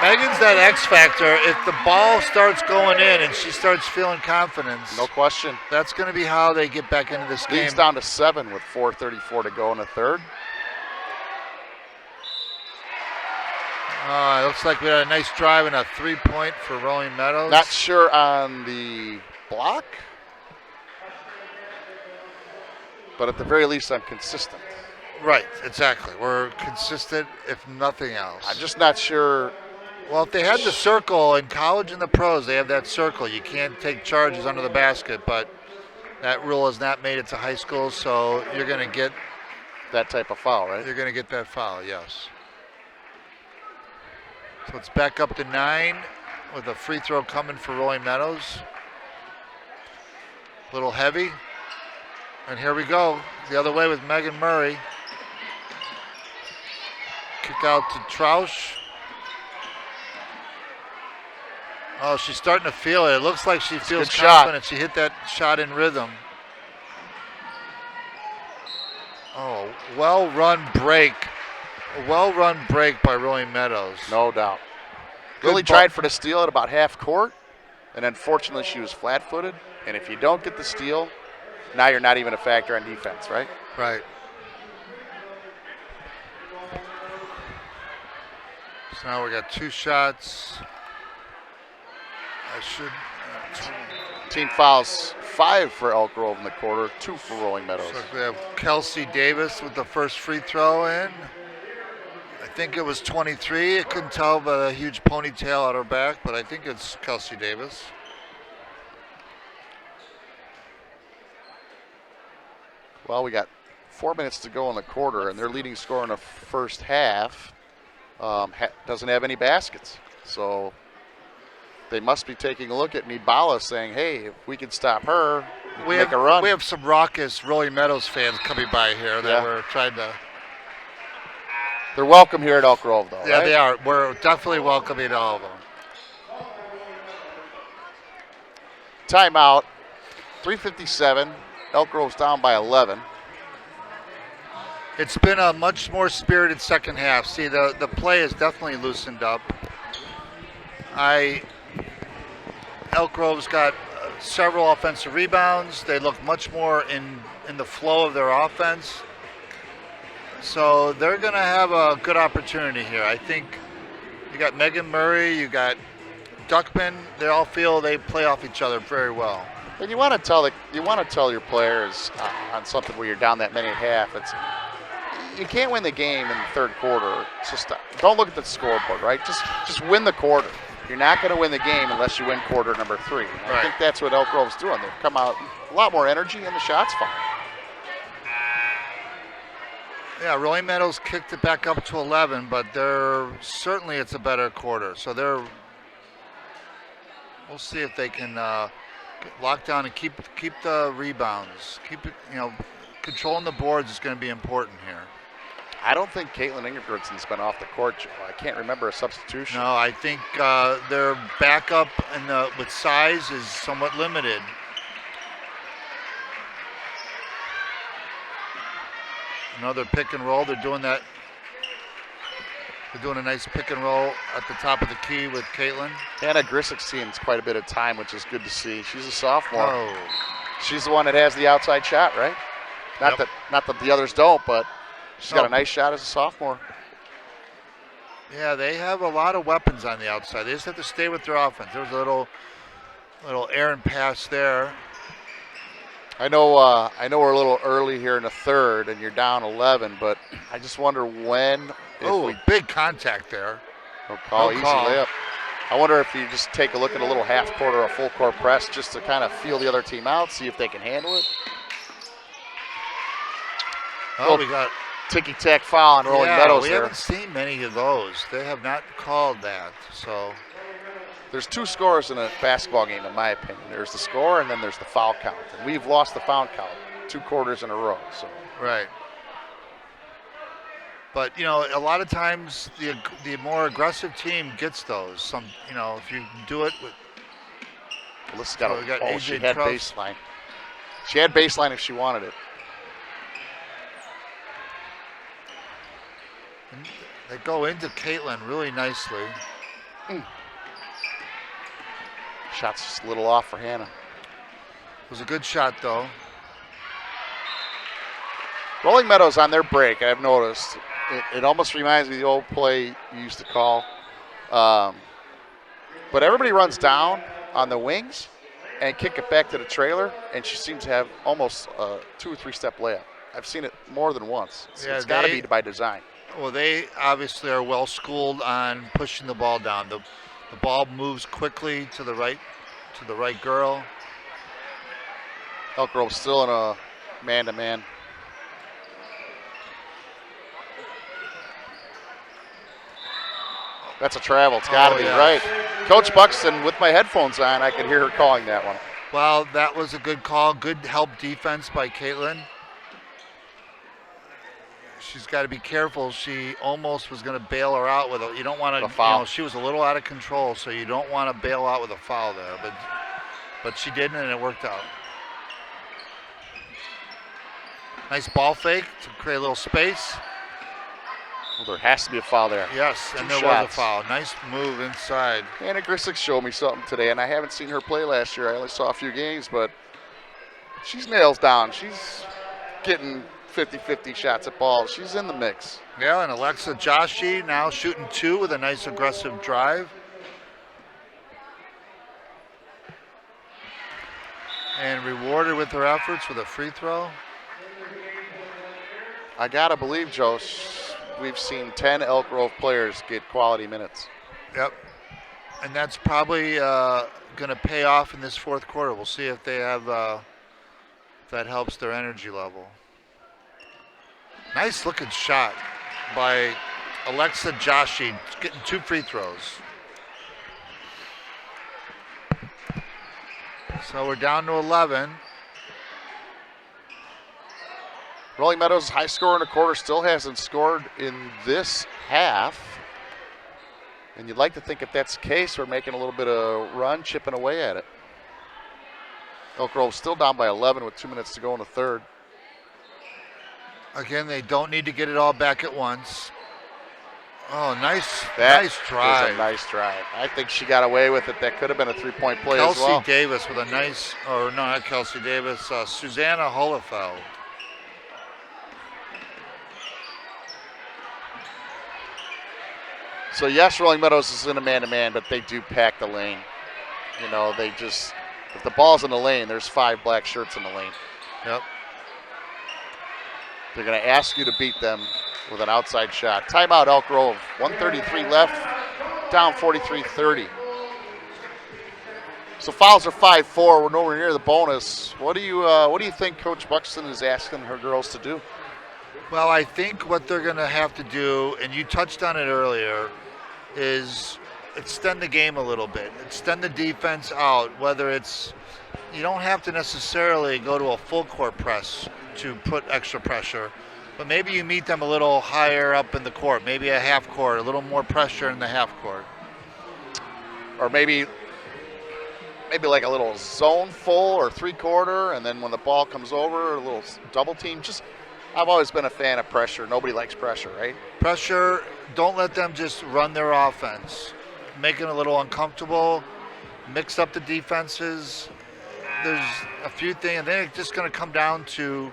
Megan's that X factor. If the ball starts going in and she starts feeling confidence, no question, that's going to be how they get back into this game. Leads down to 7 with 4:34 to go in the third. It looks like we had a nice drive and a 3-point for Rolling Meadows. Not sure on the block, but at the very least, I'm consistent. Right, exactly. We're consistent, if nothing else. I'm just not sure. Well, if they had the circle in college and the pros, they have that circle. You can't take charges under the basket, but That rule has not made it to high school, so you're going to get that type of foul, right? You're going to get that foul, yes. So it's back up to 9 with a free throw coming for Rolling Meadows. A little heavy. And here we go. The other way with Megan Murray. Kick out to Troush. Oh, she's starting to feel it. It looks like she feels confident. She hit that shot in rhythm. Oh, well-run break. A well-run break by Rolling Meadows. No doubt. Lily tried for the steal at about half court, and unfortunately she was flat-footed. And if you don't get the steal, now you're not even a factor on defense, right? Right. So now we got 2 shots. Team fouls 5 for Elk Grove in the quarter, 2 for Rolling Meadows. So we have Kelsey Davis with the first free throw in. I think it was 23. I couldn't tell by the huge ponytail at her back, but I think it's Kelsey Davis. Well, we got 4 minutes to go in the quarter, and their leading scorer in the first half doesn't have any baskets. So they must be taking a look at Nibala saying, hey, if we can stop her, we make a run. We have some raucous Rolling Meadows fans coming by here that we're trying to. They're welcome here at Elk Grove, though. Yeah, right? They are. We're definitely welcoming all of them. Timeout. 3:57. Elk Grove's down by 11. It's been a much more spirited second half. See, the play has definitely loosened up. Elk Grove's got several offensive rebounds. They look much more in the flow of their offense. So they're going to have a good opportunity here. I think you got Megan Murray, you got Duckman. They all feel they play off each other very well. And you want to tell your players on something where you're down that many at half. You can't win the game in the third quarter. Just don't look at the scoreboard, right? Just win the quarter. You're not going to win the game unless you win quarter number 3. I think that's what Elk Grove's doing. They've come out a lot more energy and the shots falling. Yeah, Rolling Meadows kicked it back up to 11, but certainly it's a better quarter. So we'll see if they can lock down and keep the rebounds. Keep it, controlling the boards is going to be important here. I don't think Caitlin Ingebrigtsen's been off the court, Joe. I can't remember a substitution. No, I think their backup with size is somewhat limited. Another pick and roll. They're doing that. They're doing a nice pick and roll at the top of the key with Caitlin. Hannah Grisick's seen quite a bit of time, which is good to see. She's a sophomore. Oh. She's the one that has the outside shot, right? Not that the others don't, but she's got a nice shot as a sophomore. Yeah, they have a lot of weapons on the outside. They just have to stay with their offense. There was a little errant pass there. I know we're a little early here in the third, and you're down 11, but I just wonder when. Big contact there. No call, easy layup. I wonder if you just take a look at a little half court or a full court press just to kind of feel the other team out, see if they can handle it. Oh, we got ticky-tack foul on Rolling Meadows we there. haven't seen many of those. They have not called that, so. There's 2 scores in a basketball game, in my opinion. There's the score, and then there's the foul count. And we've lost the foul count 2 quarters in a row. So. Right. But a lot of times the more aggressive team gets those. If you do it with. Alyssa's got she had baseline. She had baseline if she wanted it. And they go into Caitlin really nicely. Shot's just a little off for Hannah. It was a good shot, though. Rolling Meadows on their break, I've noticed. It almost reminds me of the old play you used to call. But everybody runs down on the wings and kick it back to the trailer, and she seems to have almost a 2 or 3 step layup. I've seen it more than once. It's got to be by design. Well, they obviously are well schooled on pushing the ball down. The ball moves quickly to the right girl. Elk Grove still in a man-to-man. That's a travel. It's got to be, right. Coach Buxton, with my headphones on, I could hear her calling that one. Well, that was a good call. Good help defense by Caitlin. She's got to be careful. She almost was going to bail her out with a. You don't want to. Foul. She was a little out of control, so you don't want to bail out with a foul there. But she didn't, and it worked out. Nice ball fake to create a little space. Well, there has to be a foul there. Yes, and there was a foul. Nice move inside. Anna Grisick showed me something today, and I haven't seen her play last year. I only saw a few games, but she's nails down. She's getting 50-50 shots at balls. She's in the mix. Yeah, and Alexa Joshi now shooting 2 with a nice aggressive drive. And rewarded with her efforts with a free throw. I got to believe, Joe, we've seen 10 Elk Grove players get quality minutes. Yep. And that's probably going to pay off in this fourth quarter. We'll see if they have, if that helps their energy level. Nice looking shot by Alexa Joshi, getting 2 free throws. So we're down to 11. Rolling Meadows, high score in a quarter, still hasn't scored in this half. And you'd like to think if that's the case, we're making a little bit of run, chipping away at it. Elk Grove still down by 11 with 2 minutes to go in the third. Again, they don't need to get it all back at once. Oh, nice drive. Was a nice drive. I think she got away with it. That could have been a three-point play Kelsey as well. Davis with a nice, or no, not Kelsey Davis, Susanna Hollefeld. So yes, Rolling Meadows is in a man-to-man, but they do pack the lane. You know, they just, if the ball's in the lane, there's 5 black shirts in the lane. Yep. They're going to ask you to beat them with an outside shot. Timeout, Elk Grove. 1:33 left, down 43-30. So fouls are 5-4. We're nowhere near the bonus. What do you think Coach Buxton is asking her girls to do? Well, I think what they're going to have to do, and you touched on it earlier, is extend the game a little bit. Extend the defense out, whether it's, you don't have to necessarily go to a full court press to put extra pressure, but maybe you meet them a little higher up in the court, maybe a half court, a little more pressure in the half court. Or maybe like a little zone full or three-quarter, and then when the ball comes over, a little double team. I've always been a fan of pressure. Nobody likes pressure, right? Pressure, don't let them just run their offense. Make it a little uncomfortable, mix up the defenses. There's a few things, and then it's just going to come down to,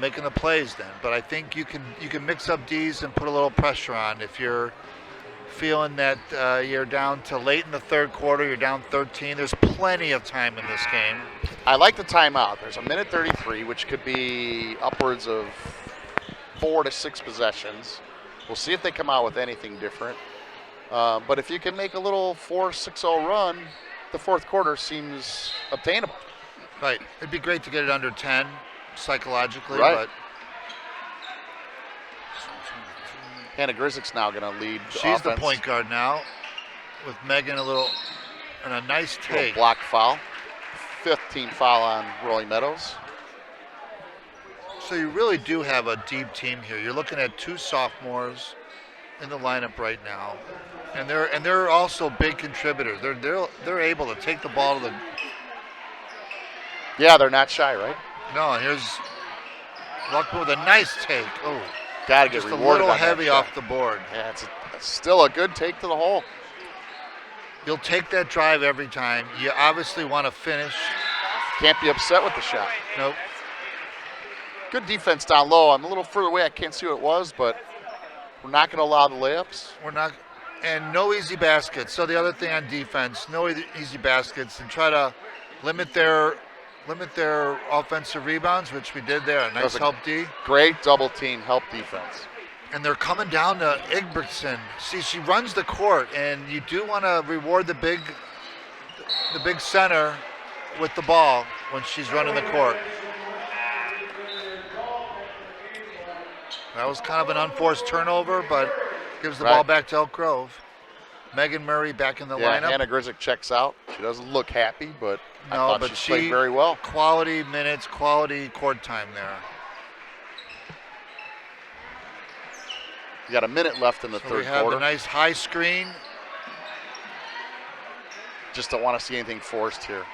making the plays then. But I think you can mix up D's and put a little pressure on. If you're feeling that you're down to late in the third quarter, you're down 13, there's plenty of time in this game. I like the timeout. There's a minute 33, which could be upwards of 4 to 6 possessions. We'll see if they come out with anything different. But if you can make a little 4-6-0 run, the fourth quarter seems obtainable. Right. It'd be great to get it under 10 psychologically. Right. But Hannah Grisick's now going to lead She's offense. The point guard now with Megan and a nice take. Block foul. 5th team foul on Rolling Meadows. So you really do have a deep team here. You're looking at 2 sophomores in the lineup right now, and they're also big contributors. They're able to take the ball to the. Yeah, they're not shy, right? No, here's Luckman with a nice take. Oh, got to get just rewarded. A little heavy off the board. Yeah, it's still a good take to the hole. You'll take that drive every time. You obviously want to finish. Can't be upset with the shot. Nope. Good defense down low. I'm a little further away. I can't see what it was, but we're not going to allow the layups. We're not, and no easy baskets. So the other thing on defense, no easy baskets, and try to limit their offensive rebounds, which we did there. A nice help D. Great double team help defense. And they're coming down to Igbertson. See, she runs the court, and you do want to reward the big center with the ball. when she's running the court. That was kind of an unforced turnover, but gives the ball back to Elk Grove. Megan Murray back in the lineup. Hannah Grizzick checks out. She doesn't look happy, but I No, thought but she played very well. Quality minutes, quality court time there. You got a minute left in the third We have quarter. a nice high screen. Just don't want to see anything forced here.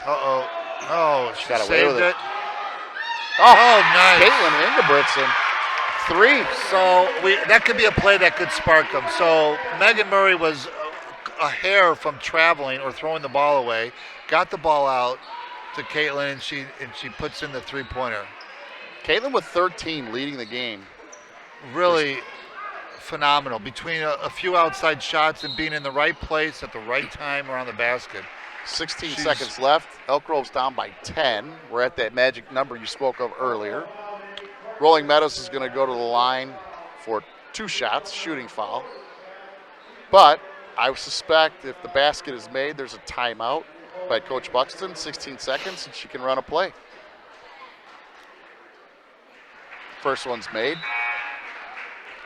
Uh-oh. Oh, she got away saved with it. it. Oh, nice. Caitlin Ingebrigtsen. 3. So that could be a play that could spark them. So Megan Murray was a hair from traveling or throwing the ball away, got the ball out to Caitlin, and she puts in the three-pointer. Caitlin with 13 leading the game. Really phenomenal. Between a few outside shots and being in the right place at the right time around the basket. 16 seconds left. Elk Grove's down by 10. We're at that magic number you spoke of earlier. Rolling Meadows is going to go to the line for 2 shots, shooting foul. But I suspect if the basket is made, there's a timeout by Coach Buxton, 16 seconds, and she can run a play. First one's made.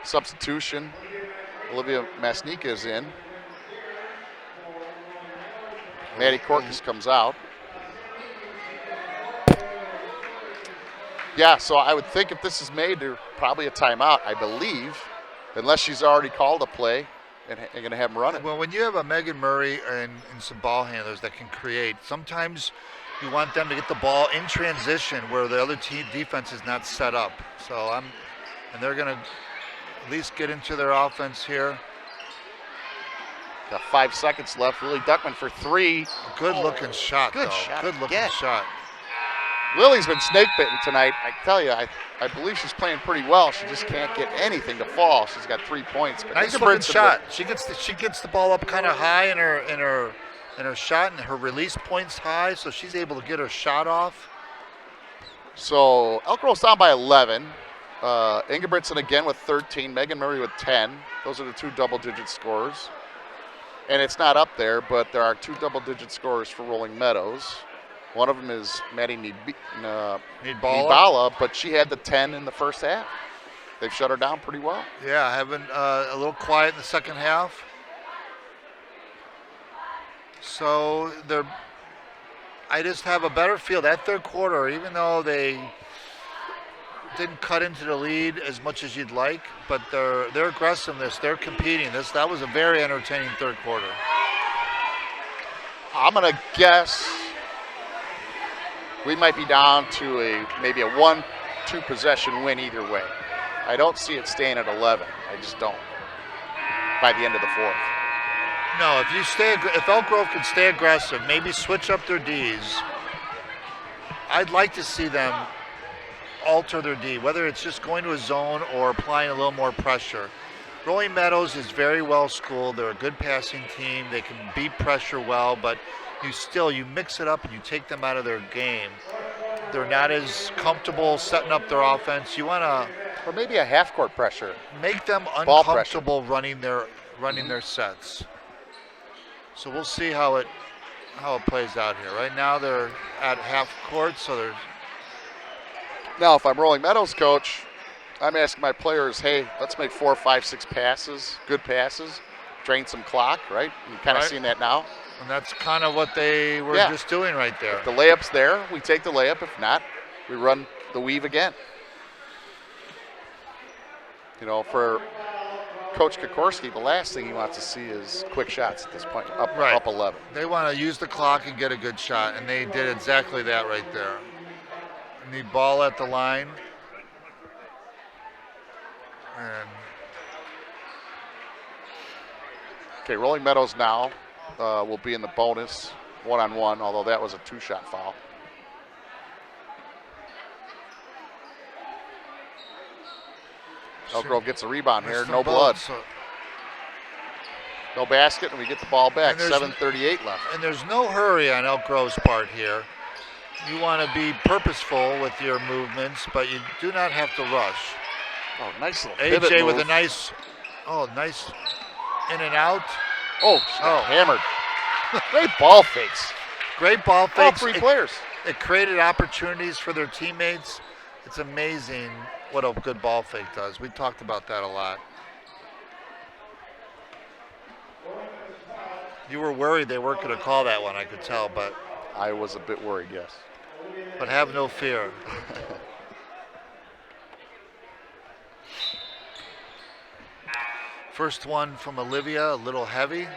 Substitution. Olivia Masnika is in. Maddie Korkus comes out. Yeah, so I would think if this is made, there's probably a timeout, I believe, unless she's already called a play and going to have them run it. Well, when you have a Megan Murray and some ball handlers that can create, sometimes you want them to get the ball in transition where the other team defense is not set up. And they're going to at least get into their offense here. Got 5 seconds left. Lily Duckman for 3. Good looking shot, Good though. shot Good looking again. shot. Lily's been snake bitten tonight. I tell you, I believe she's playing pretty well. She just can't get anything to fall. She's got 3 points. But Nice looking shot. She gets the ball up kind of high in her shot, and her release point's high, so she's able to get her shot off. So Elk Grove's down by 11. Ingebrigtsen again with 13. Megan Murray with 10. Those are the 2 double-digit scorers. And it's not up there, but there are 2 double-digit scorers for Rolling Meadows. One of them is Maddie Nibala, but she had the 10 in the first half. They've shut her down pretty well. Yeah, having a little quiet in the second half. So I just have a better feel that third quarter, even though they didn't cut into the lead as much as you'd like, but their aggressiveness, they're competing. That was a very entertaining third quarter. I'm gonna guess we might be down to maybe a 1-2 possession win either way. I don't see it staying at 11. I just don't. By the end of the fourth. No, if Elk Grove can stay aggressive, maybe switch up their Ds. I'd like to see them alter their D, whether it's just going to a zone or applying a little more pressure. Rolling Meadows is very well schooled. They're a good passing team. They can beat pressure well, but you mix it up and you take them out of their game. They're not as comfortable setting up their offense. You want to, or maybe a half-court pressure. Make them Ball uncomfortable running their sets. So we'll see how it plays out here. Right now they're at half court, so there's. Now, if I'm Rolling Meadows coach, I'm asking my players, hey, let's make 4, 5, 6 passes, good passes, drain some clock, right? You're kind of seeing that now. And that's kind of what they were just doing right there. If the layup's there, we take the layup. If not, we run the weave again. You know, for Coach Kokorski, the last thing he wants to see is quick shots at this point, up 11. They want to use the clock and get a good shot, and they did exactly that right there. And the ball at the line. And okay, Rolling Meadows now will be in the bonus one-on-one, although that was a 2-shot foul. Elk Grove gets a rebound here, no blood. No basket, and we get the ball back, 7:38 left. And there's no hurry on Elk Grove's part here. You want to be purposeful with your movements, but you do not have to rush. Oh, nice little pivot AJ move. with a nice in and out. Oh, hammered. Great ball fakes. Great ball All fakes. three players. It created opportunities for their teammates. It's amazing what a good ball fake does. We talked about that a lot. You were worried they weren't going to call that one, I could tell, but I was a bit worried, yes. have no fear. First one from Olivia, a little heavy.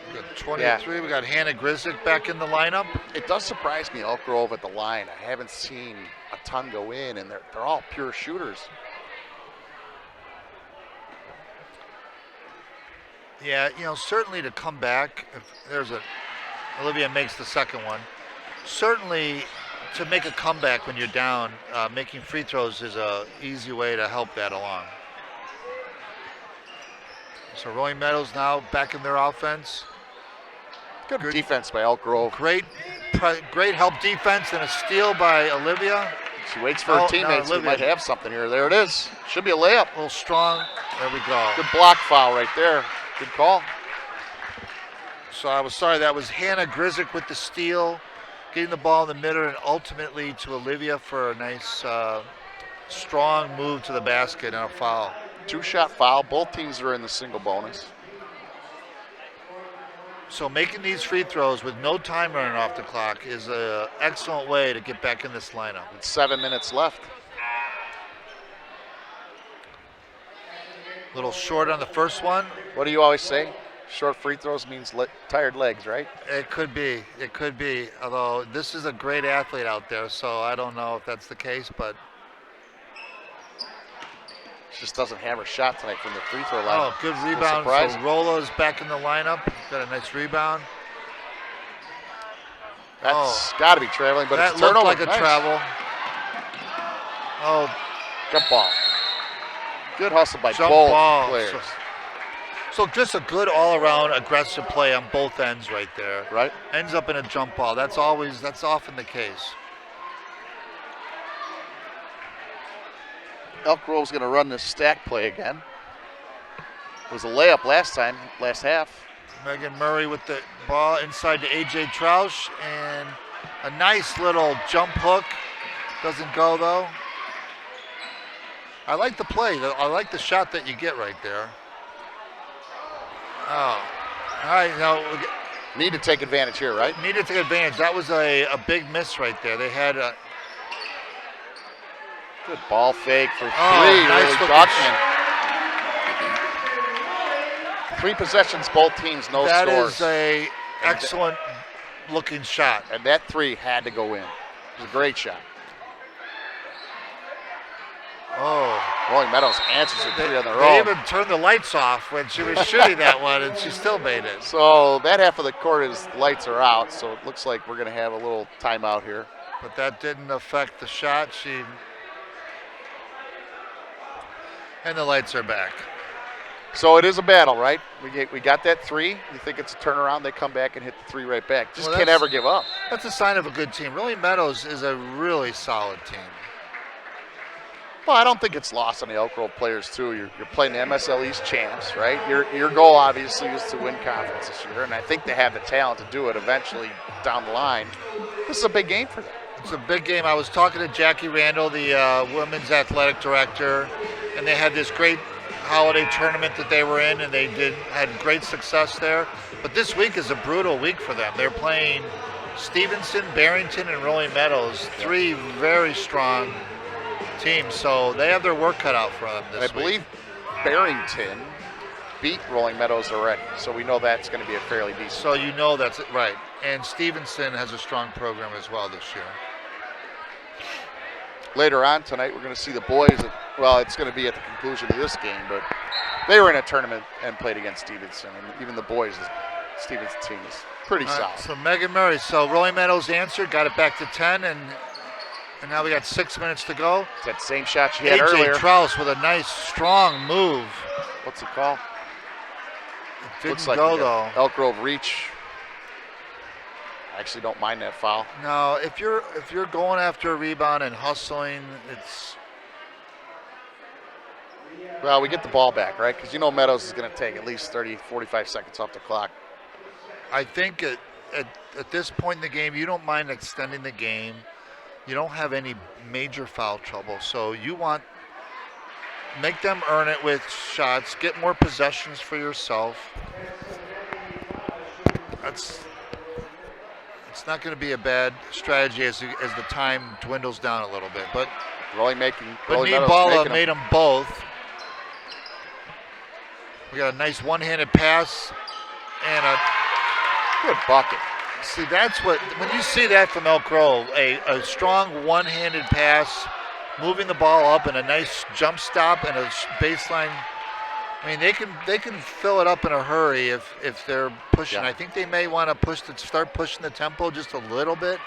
We got 23. Yeah. We got Hannah Grisik back in the lineup. It does surprise me, Elk Grove at the line. I haven't seen a ton go in, and they're all pure shooters. Yeah, certainly to come back, if Olivia makes the second one, certainly to make a comeback when you're down, making free throws is a easy way to help that along. So Rolling Meadows now back in their offense. Good defense by Elk Grove. Great help defense and a steal by Olivia. She waits for her teammates who might have something here. There it is. Should be a layup. A little strong. There we go. Good block foul right there. Good call. So I was sorry. That was Hannah Grisik with the steal, getting the ball in the middle, and ultimately to Olivia for a nice, strong move to the basket and a foul. 2-shot foul. Both teams are in the single bonus. So making these free throws with no time running off the clock is an excellent way to get back in this lineup. With 7 minutes left. A little short on the first one. What do you always say? Short free throws means tired legs, right? It could be. It could be. Although this is a great athlete out there, so I don't know if that's the case, but she just doesn't have her shot tonight from the free throw line. Oh, good rebound. So Rola's back in the lineup. Got a nice rebound. That's got to be traveling, but that it's a turnover. Looked like a travel. Oh, good ball. Good hustle by both players. So just a good all-around aggressive play on both ends right there. Right. Ends up in a jump ball. That's often the case. Elk Grove's going to run this stack play again. It was a layup last half. Megan Murray with the ball inside to AJ Troush, and a nice little jump hook. Doesn't go though. I like the play. I like the shot that you get right there. Oh, all right. Now need to take advantage here, right? Need to take advantage. That was a big miss right there. They had a good ball fake for three. Nice really 3 possessions, both teams, no that scores. That is a excellent looking shot. And that 3 had to go in. It was a great shot. Oh. Rolling Meadows answers it 3 on their own. They even turned the lights off when she was shooting that one, and she still made it. So that half of the court is lights are out, so it looks like we're going to have a little timeout here. But that didn't affect the shot. And the lights are back. So it is a battle, right? We got that 3. You think it's a turnaround? They come back and hit the 3 right back. Just can't ever give up. That's a sign of a good team. Rolling Meadows is a really solid team. Well, I don't think it's lost on the Elk Grove players, too. You're playing the MSL East champs, right? Your goal, obviously, is to win conference this year, and I think they have the talent to do it eventually down the line. This is a big game for them. It's a big game. I was talking to Jackie Randall, the women's athletic director, and they had this great holiday tournament that they were in, and they had great success there. But this week is a brutal week for them. They're playing Stevenson, Barrington, and Rolling Meadows, 3 very strong teams, so they have their work cut out for them this week. I believe Barrington beat Rolling Meadows already, so we know that's going to be a fairly decent. So you know that's it, right. And Stevenson has a strong program as well this year. Later on tonight, we're going to see the boys. Well, it's going to be at the conclusion of this game, but they were in a tournament and played against Stevenson, and even the boys, Stevenson team is pretty solid. So Megan Murray, so Rolling Meadows answered, got it back to 10, and now we got 6 minutes to go. It's that same shot she had earlier. AJ Troush with a nice, strong move. What's the call? It didn't go, though. Elk Grove reach. I actually don't mind that foul. No, if you're going after a rebound and hustling, it's... Well, we get the ball back, right? Because you know Meadows is going to take at least 30, 45 seconds off the clock. I think at this point in the game, you don't mind extending the game. You don't have any major foul trouble, so you want make them earn it with shots. Get more possessions for yourself. It's not going to be a bad strategy as the time dwindles down a little bit. But Meadows made them both. We got a nice one-handed pass and a good bucket. See, that's when you see that from Elk Grove, a strong one-handed pass, moving the ball up, and a nice jump stop and a baseline. I mean, they can fill it up in a hurry if they're pushing. Yeah. I think they may want to start pushing the tempo just a little bit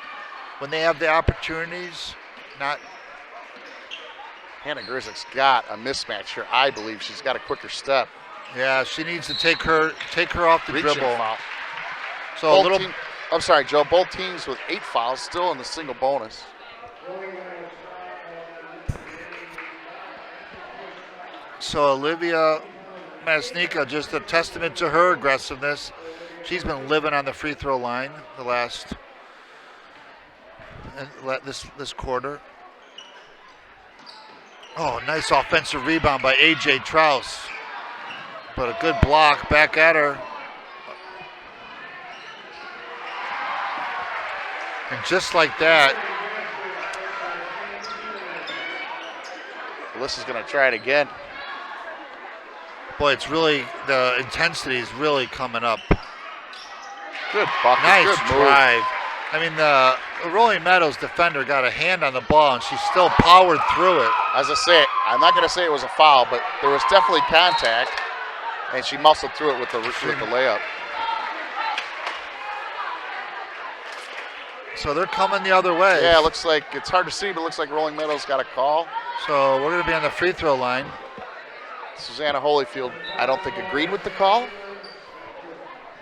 when they have the opportunities. Hannah Grizzlick's got a mismatch here. I believe she's got a quicker step. Yeah, she needs to take her off the Reaching dribble. foul. So I'm sorry, Joe. Both teams with 8 fouls, still in the single bonus. So Olivia Masnika, just a testament to her aggressiveness. She's been living on the free throw line this quarter. Oh, nice offensive rebound by AJ Trouse. But a good block back at her. And just like that, Alyssa's going to try it again. boy, the intensity is really coming up. Good bucket. Nice good drive. I mean, the Rolling Meadows defender got a hand on the ball, and she still powered through it. As I say, I'm not going to say it was a foul, but there was definitely contact, and she muscled through it with the layup. So they're coming the other way. Yeah, it looks like, it's hard to see, but it looks like Rolling Meadows got a call. So we're going to be on the free throw line. Susanna Holyfield, I don't think agreed with the call,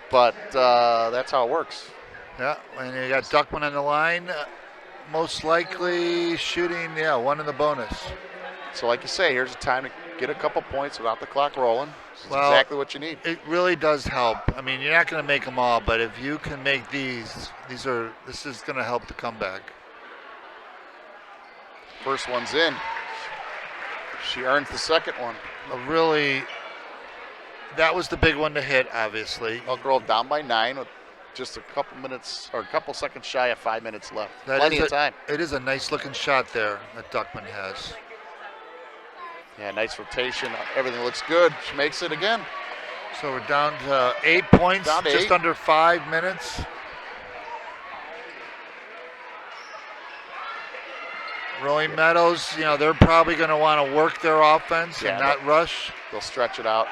but that's how it works. Yeah, and you got Duckman on the line, most likely shooting, one in the bonus. So like you say, here's a time to get a couple points without the clock rolling. That's exactly what you need. It really does help. I mean, you're not going to make them all, but if you can make this is going to help the comeback. First one's in. She earns the second one. That was the big one to hit, obviously. Elk Grove down by 9 with just a couple minutes or a couple seconds shy of 5 minutes left. Plenty of time. It is a nice looking shot there that Duckman has. Yeah, nice rotation. Everything looks good. She makes it again. So we're down to 8 points, just under 5 minutes. Rolling Meadows, they're probably going to want to work their offense and not rush. They'll stretch it out.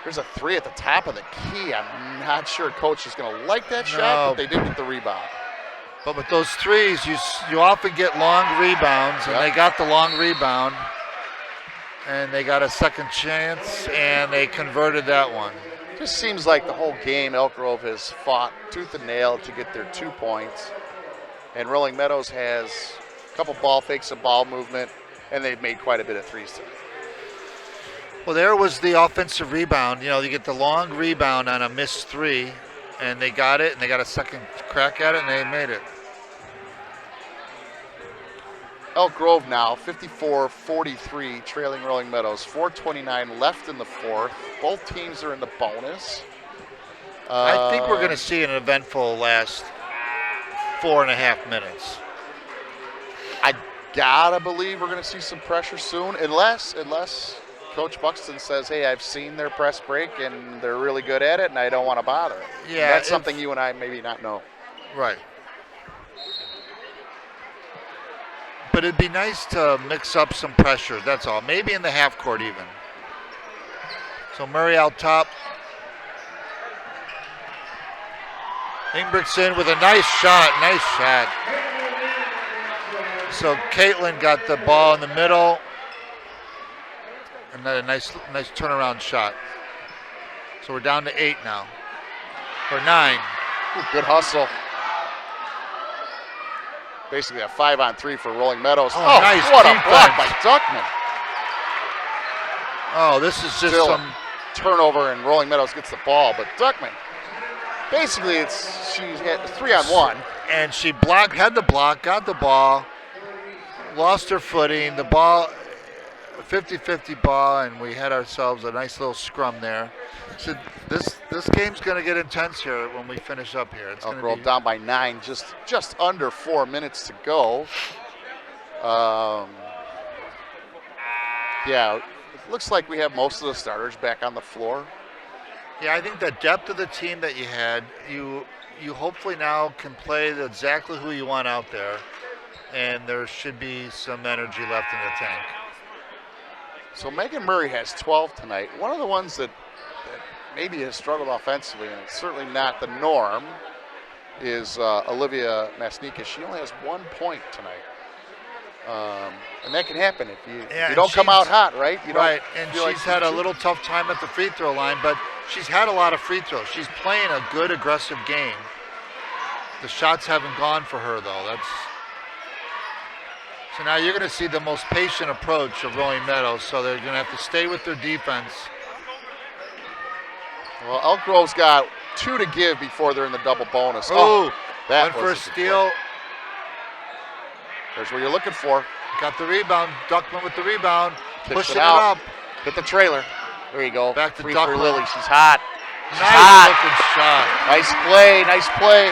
There's a 3 at the top of the key. I'm not sure Coach is going to like that shot, but they did get the rebound. But with those threes, you often get long rebounds, and they got the long rebound. And they got a second chance, and they converted that one. Just seems like the whole game Elk Grove has fought tooth and nail to get their 2 points. And Rolling Meadows has a couple ball fakes and ball movement, and they've made quite a bit of threes today. Well, there was the offensive rebound. You get the long rebound on a missed 3, and they got it, and they got a second crack at it, and they made it. Elk Grove now 54-43, trailing Rolling Meadows. 4:29 left in the fourth. Both teams are in the bonus. I think we're going to see an eventful last 4.5 minutes. I gotta believe we're going to see some pressure soon, unless Coach Buxton says, "Hey, I've seen their press break and they're really good at it, and I don't want to bother." Yeah, that's something you and I maybe not know. Right. But it'd be nice to mix up some pressure, that's all. Maybe in the half court even. So Murray out top. Ingebrigtsen with a nice shot. So Caitlin got the ball in the middle. And then a nice turnaround shot. So we're down to 8 now. Or 9. Ooh, good hustle. Basically a 5-on-3 for Rolling Meadows. Oh, nice what a defense. block by Duckman. Oh, this is just Still turnover, and Rolling Meadows gets the ball, but Duckman. basically she had 3-on-1. And she had the block, got the ball, lost her footing. The ball, 50-50 ball, and we had ourselves a nice little scrum there. So this game's going to get intense here when we finish up here. It's Elk going to Grove be down by 9, just under 4 minutes to go. Yeah, it looks like we have most of the starters back on the floor. Yeah, I think the depth of the team that you had, you hopefully now can play exactly who you want out there, and there should be some energy left in the tank. So Megan Murray has 12 tonight. One of the ones that maybe has struggled offensively, and it's certainly not the norm, is Olivia Masnika. She only has 1 point tonight. And that can happen if you don't come out hot, right? Right, and she's had a little tough time at the free throw line, but she's had a lot of free throws. She's playing a good, aggressive game. The shots haven't gone for her, though. So now you're going to see the most patient approach of Rolling Meadows, so they're going to have to stay with their defense. Well, Elk Grove's got 2 to give before they're in the double bonus. Oh, that one for a steal. There's what you're looking for. Got the rebound. Duckman with the rebound. Pushing it out. up. Hit the trailer. There you go. Back to Free Duckman. for Lily. She's hot. Nice looking shot. Nice play. Nice play.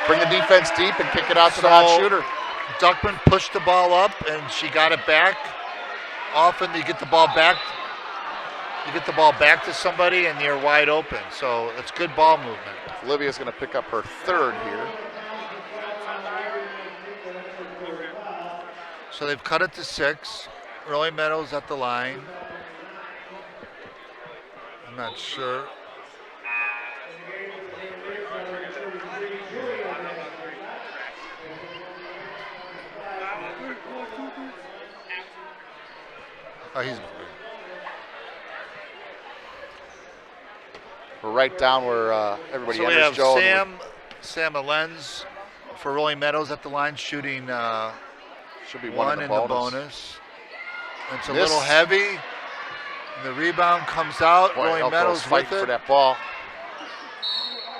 Bring the defense deep and kick it out to the hot shooter. Duckman pushed the ball up and she got it back. Often you get the ball back. You get the ball back to somebody and you're wide open. So it's good ball movement. Olivia's going to pick up her 3rd here. So they've cut it to 6. Rolling Meadows at the line. I'm not sure. We're right down where everybody so enters. We have Sam Alenz for Rolling Meadows at the line, shooting should be one in the bonus. It's a little heavy. The rebound comes out. Boy, Rolling Meadows fighting with it. for that ball.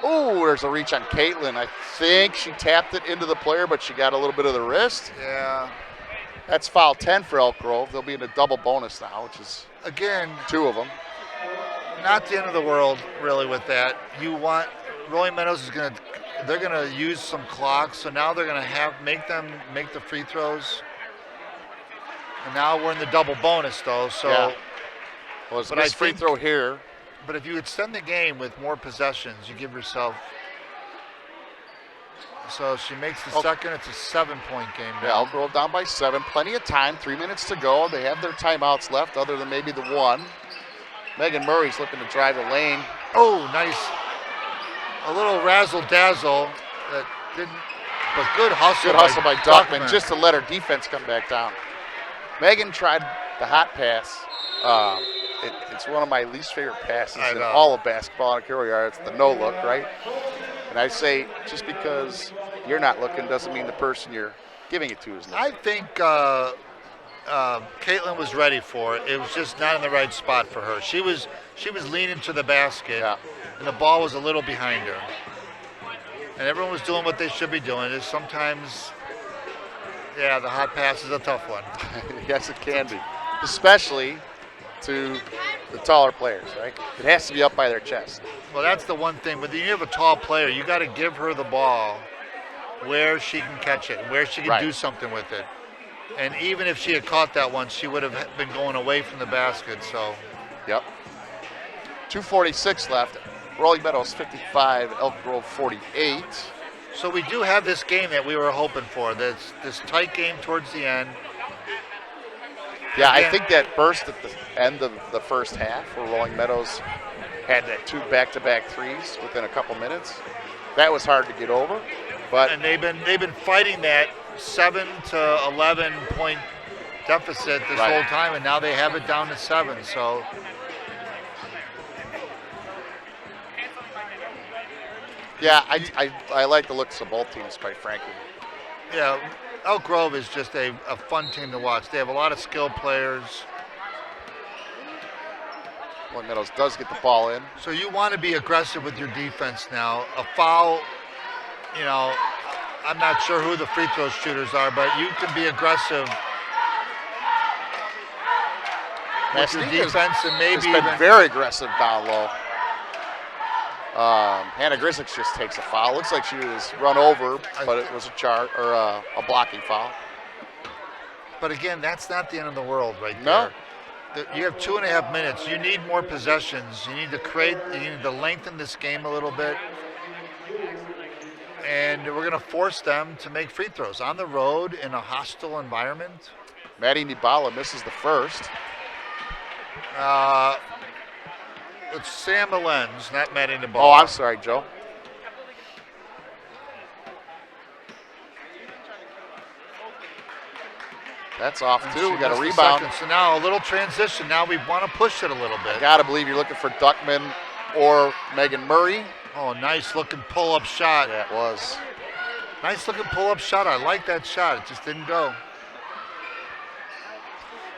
Oh, there's a reach on Caitlin. I think she tapped it into the player, but she got a little bit of the wrist. Yeah. That's foul 10 for Elk Grove. They'll be in a double bonus now, which is again 2 of them. Not the end of the world, really, with that. Rolling Meadows they're gonna use some clock, so now they're gonna make the free throws. And now we're in the double bonus, though. So, yeah. Well, it's a missed free throw here. But if you extend the game with more possessions, you give yourself. So she makes the second. It's a 7-point game now. Yeah, Elk Grove down by 7. Plenty of time. 3 minutes to go. They have their timeouts left, other than maybe the one. Megan Murray's looking to drive the lane. Oh, nice. A little razzle-dazzle that didn't, but good hustle. Good hustle by Duckman just to let her defense come back down. Megan tried the hot pass. It's one of my least favorite passes in all of basketball. I don't care where you are. It's the no-look, right? And I say just because you're not looking doesn't mean the person you're giving it to is looking. I think Caitlin was ready for it. It was just not in the right spot for her. She was leaning to the basket, and the ball was a little behind her. And everyone was doing what they should be doing. It's sometimes, the hot pass is a tough one. Yes, it can be, especially to the taller players, right? It has to be up by their chest. Well, that's the one thing. But when you have a tall player, you got to give her the ball where she can catch it, where she can do something with it. And even if she had caught that one, she would have been going away from the basket. So, yep. 2:46 left. Rolling Meadows 55, Elk Grove 48. So we do have this game that we were hoping for. This tight game towards the end. Yeah, I think that burst at the end of the first half where Rolling Meadows had that 2 back-to-back threes within a couple minutes. That was hard to get over. And they've been fighting that 7 to 11 point deficit this whole time, and now they have it down to 7. So yeah, I like the looks of both teams, quite frankly. Yeah, Elk Grove is just a fun team to watch. They have a lot of skilled players. Rolling Meadows does get the ball in. So you want to be aggressive with your defense now. A foul, you know, I'm not sure who the free throw shooters are, but you can be aggressive with your defense and maybe it's been even very aggressive down low. Hannah Grisix just takes a foul. Looks like she was run over, but it was a blocking foul. But again, that's not the end of the world right No. there. You have 2.5 minutes. You need more possessions. You need to lengthen this game a little bit. And we're going to force them to make free throws on the road in a hostile environment. Maddie Nibala misses the first. It's Sam Lenz, not Maddie Nibala. Oh, I'm sorry, Joe. That's off too. We got a rebound. So now a little transition. Now we want to push it a little bit. I gotta believe you're looking for Duckman or Megan Murray. Oh, nice looking pull-up shot. Yeah, it was. Nice looking pull-up shot. I like that shot. It just didn't go.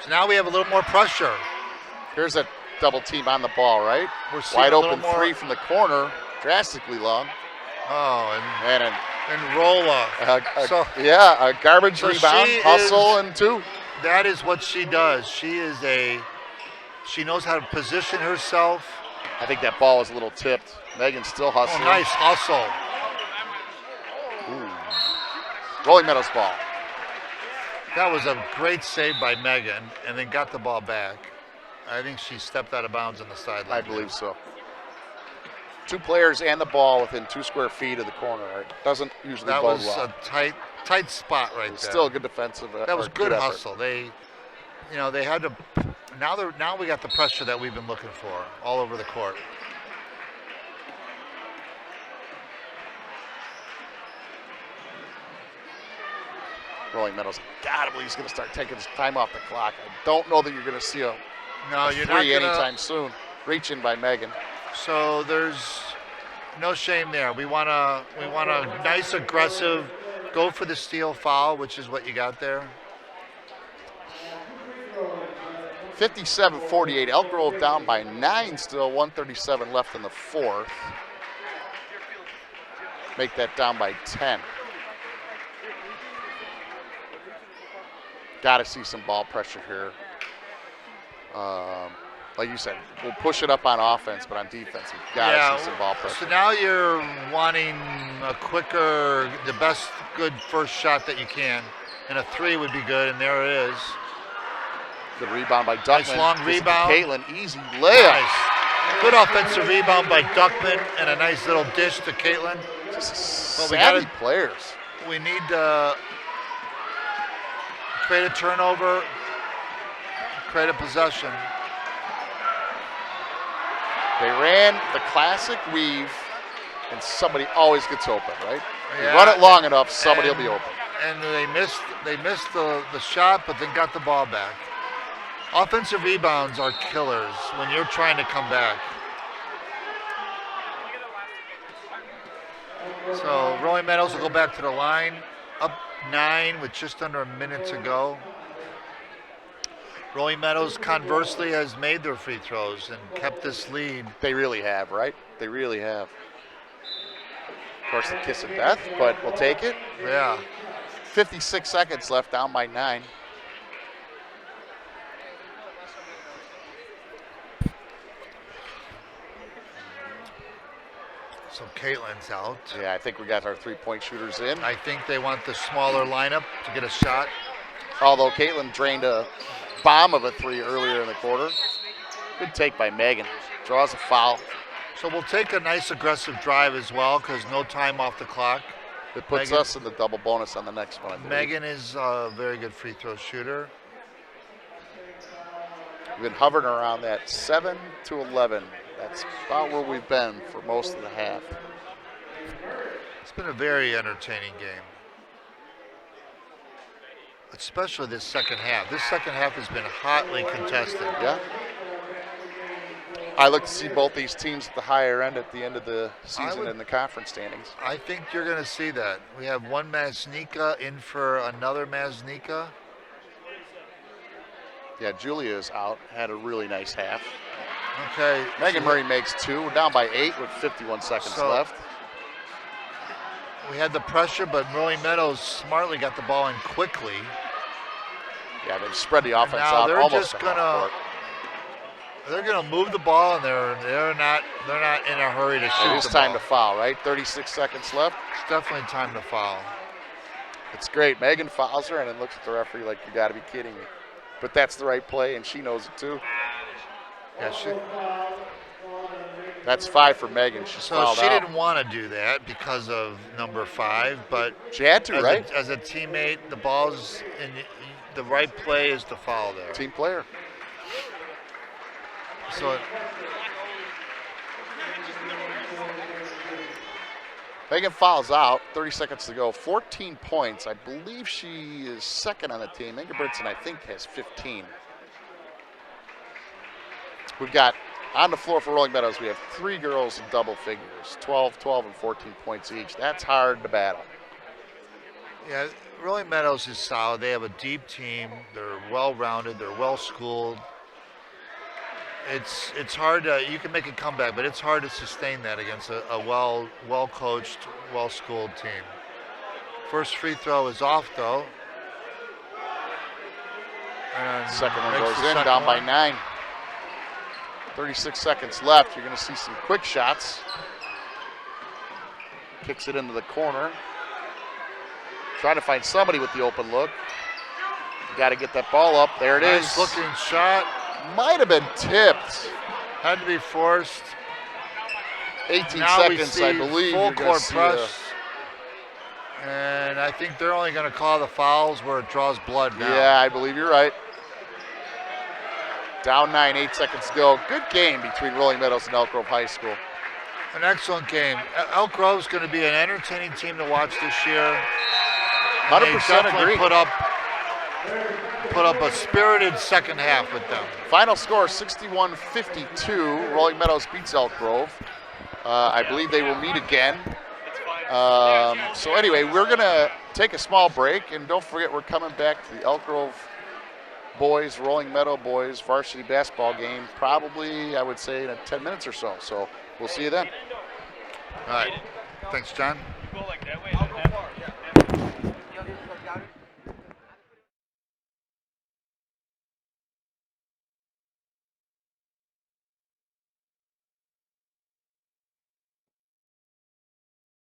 So now we have a little more pressure. Here's a double team on the ball, right? We're seeing wide a open little more. three from the corner, drastically long. Oh, And Rolla. a garbage rebound, hustle, and two. That is what she does. She knows how to position herself. I think that ball was a little tipped. Megan's still hustling. Oh, nice hustle. Ooh. Rolling Meadows ball. That was a great save by Megan, and then got the ball back. I think she stepped out of bounds on the sideline. I believe so. Two players and the ball within 2 square feet of the corner. It doesn't usually That bode was well. a tight spot right there. Still a good defensive. That was good effort. hustle. They had to. Now we got the pressure that we've been looking for all over the court. Rolling Meadows. Gotta believe he's going to start taking his time off the clock. I don't know that you're going to see a you're three not anytime soon. Reaching by Megan. So there's no shame there. We want a nice aggressive, go for the steal foul, which is what you got there. 57-48. Elk Grove down by 9 still. 1:37 left in the fourth. Make that down by 10. Got to see some ball pressure here. Like you said, we'll push it up on offense, but on defense, we've got to see some ball pressure. So now you're wanting a quicker, the best good first shot that you can, and a three would be good, and there it is. Good rebound by Duckman. Nice long rebound. Caitlin, easy layup. Nice. Good offensive rebound by Duckman, and a nice little dish to Caitlin. Savvy players. We need to create a turnover, create a possession. They ran the classic weave, and somebody always gets open, right? Yeah. You run it long enough, somebody will be open. And they missed the shot, but then got the ball back. Offensive rebounds are killers when you're trying to come back. So Rolling Meadows will go back to the line, up 9 with just under a minute to go. Rolling Meadows, conversely, has made their free throws and kept this lead. They really have, right? They really have. Of course, the kiss of death, but we'll take it. Yeah. 56 seconds left, down by 9. So Caitlin's out. Yeah, I think we got our three-point shooters in. I think they want the smaller lineup to get a shot. Although Caitlin drained a bomb of a three earlier in the quarter. Good take by Megan. Draws a foul. So we'll take a nice aggressive drive as well because no time off the clock. It puts us in the double bonus on the next one, I believe. Megan is a very good free throw shooter. We've been hovering around that 7 to 11. That's about where we've been for most of the half. It's been a very entertaining game. Especially this second half. This second half has been hotly contested. Yeah. I look to see both these teams at the higher end at the end of the season in the conference standings. I think you're going to see that. We have one Maznica in for another Maznica. Yeah, Julia is out. Had a really nice half. Okay. Megan Murray makes 2. We're down by 8 with 51 seconds left. We had the pressure, but Rolling Meadows smartly got the ball in quickly. Yeah, they've spread the offense now out they're almost just gonna move the ball, and they're not in a hurry to shoot. It is time to foul, right? 36 seconds left. It's definitely time to foul. It's great. Megan fouls her and then looks at the referee like, you got to be kidding me. But that's the right play, and she knows it too. Yeah, that's 5 for Megan. So she didn't want to do that because of number 5, but she had to, right? As a teammate, the ball's in the right play is to foul there. Team player. So Megan fouls out. 30 seconds to go. 14 points. I believe she is second on the team. Ingebrigtsen, I think, has 15. We've got on the floor for Rolling Meadows, we have 3 girls in double figures, 12, 12, and 14 points each. That's hard to battle. Yeah, Rolling Meadows is solid. They have a deep team. They're well-rounded. They're well-schooled. It's hard to, you can make a comeback, but it's hard to sustain that against a well-coached, well-schooled team. First free throw is off, though. And second one goes in, down by 9. 36 seconds left. You're going to see some quick shots. Kicks it into the corner. Trying to find somebody with the open look. Got to get that ball up. There it is. Nice looking shot. Might have been tipped. Had to be forced. 18 now seconds, I believe. Full court press. And I think they're only going to call the fouls where it draws blood now. Yeah, I believe you're right. Down 9, 8 seconds to go. Good game between Rolling Meadows and Elk Grove High School. An excellent game. Elk Grove's going to be an entertaining team to watch this year. 100% agree. Put up a spirited second half with them. Final score 61-52. Rolling Meadows beats Elk Grove. I believe they will meet again. So anyway, we're going to take a small break, and don't forget we're coming back to the Elk Grove boys, Rolling Meadow boys varsity basketball game probably, I would say, in 10 minutes or so. So we'll see you then. All right. Thanks, John.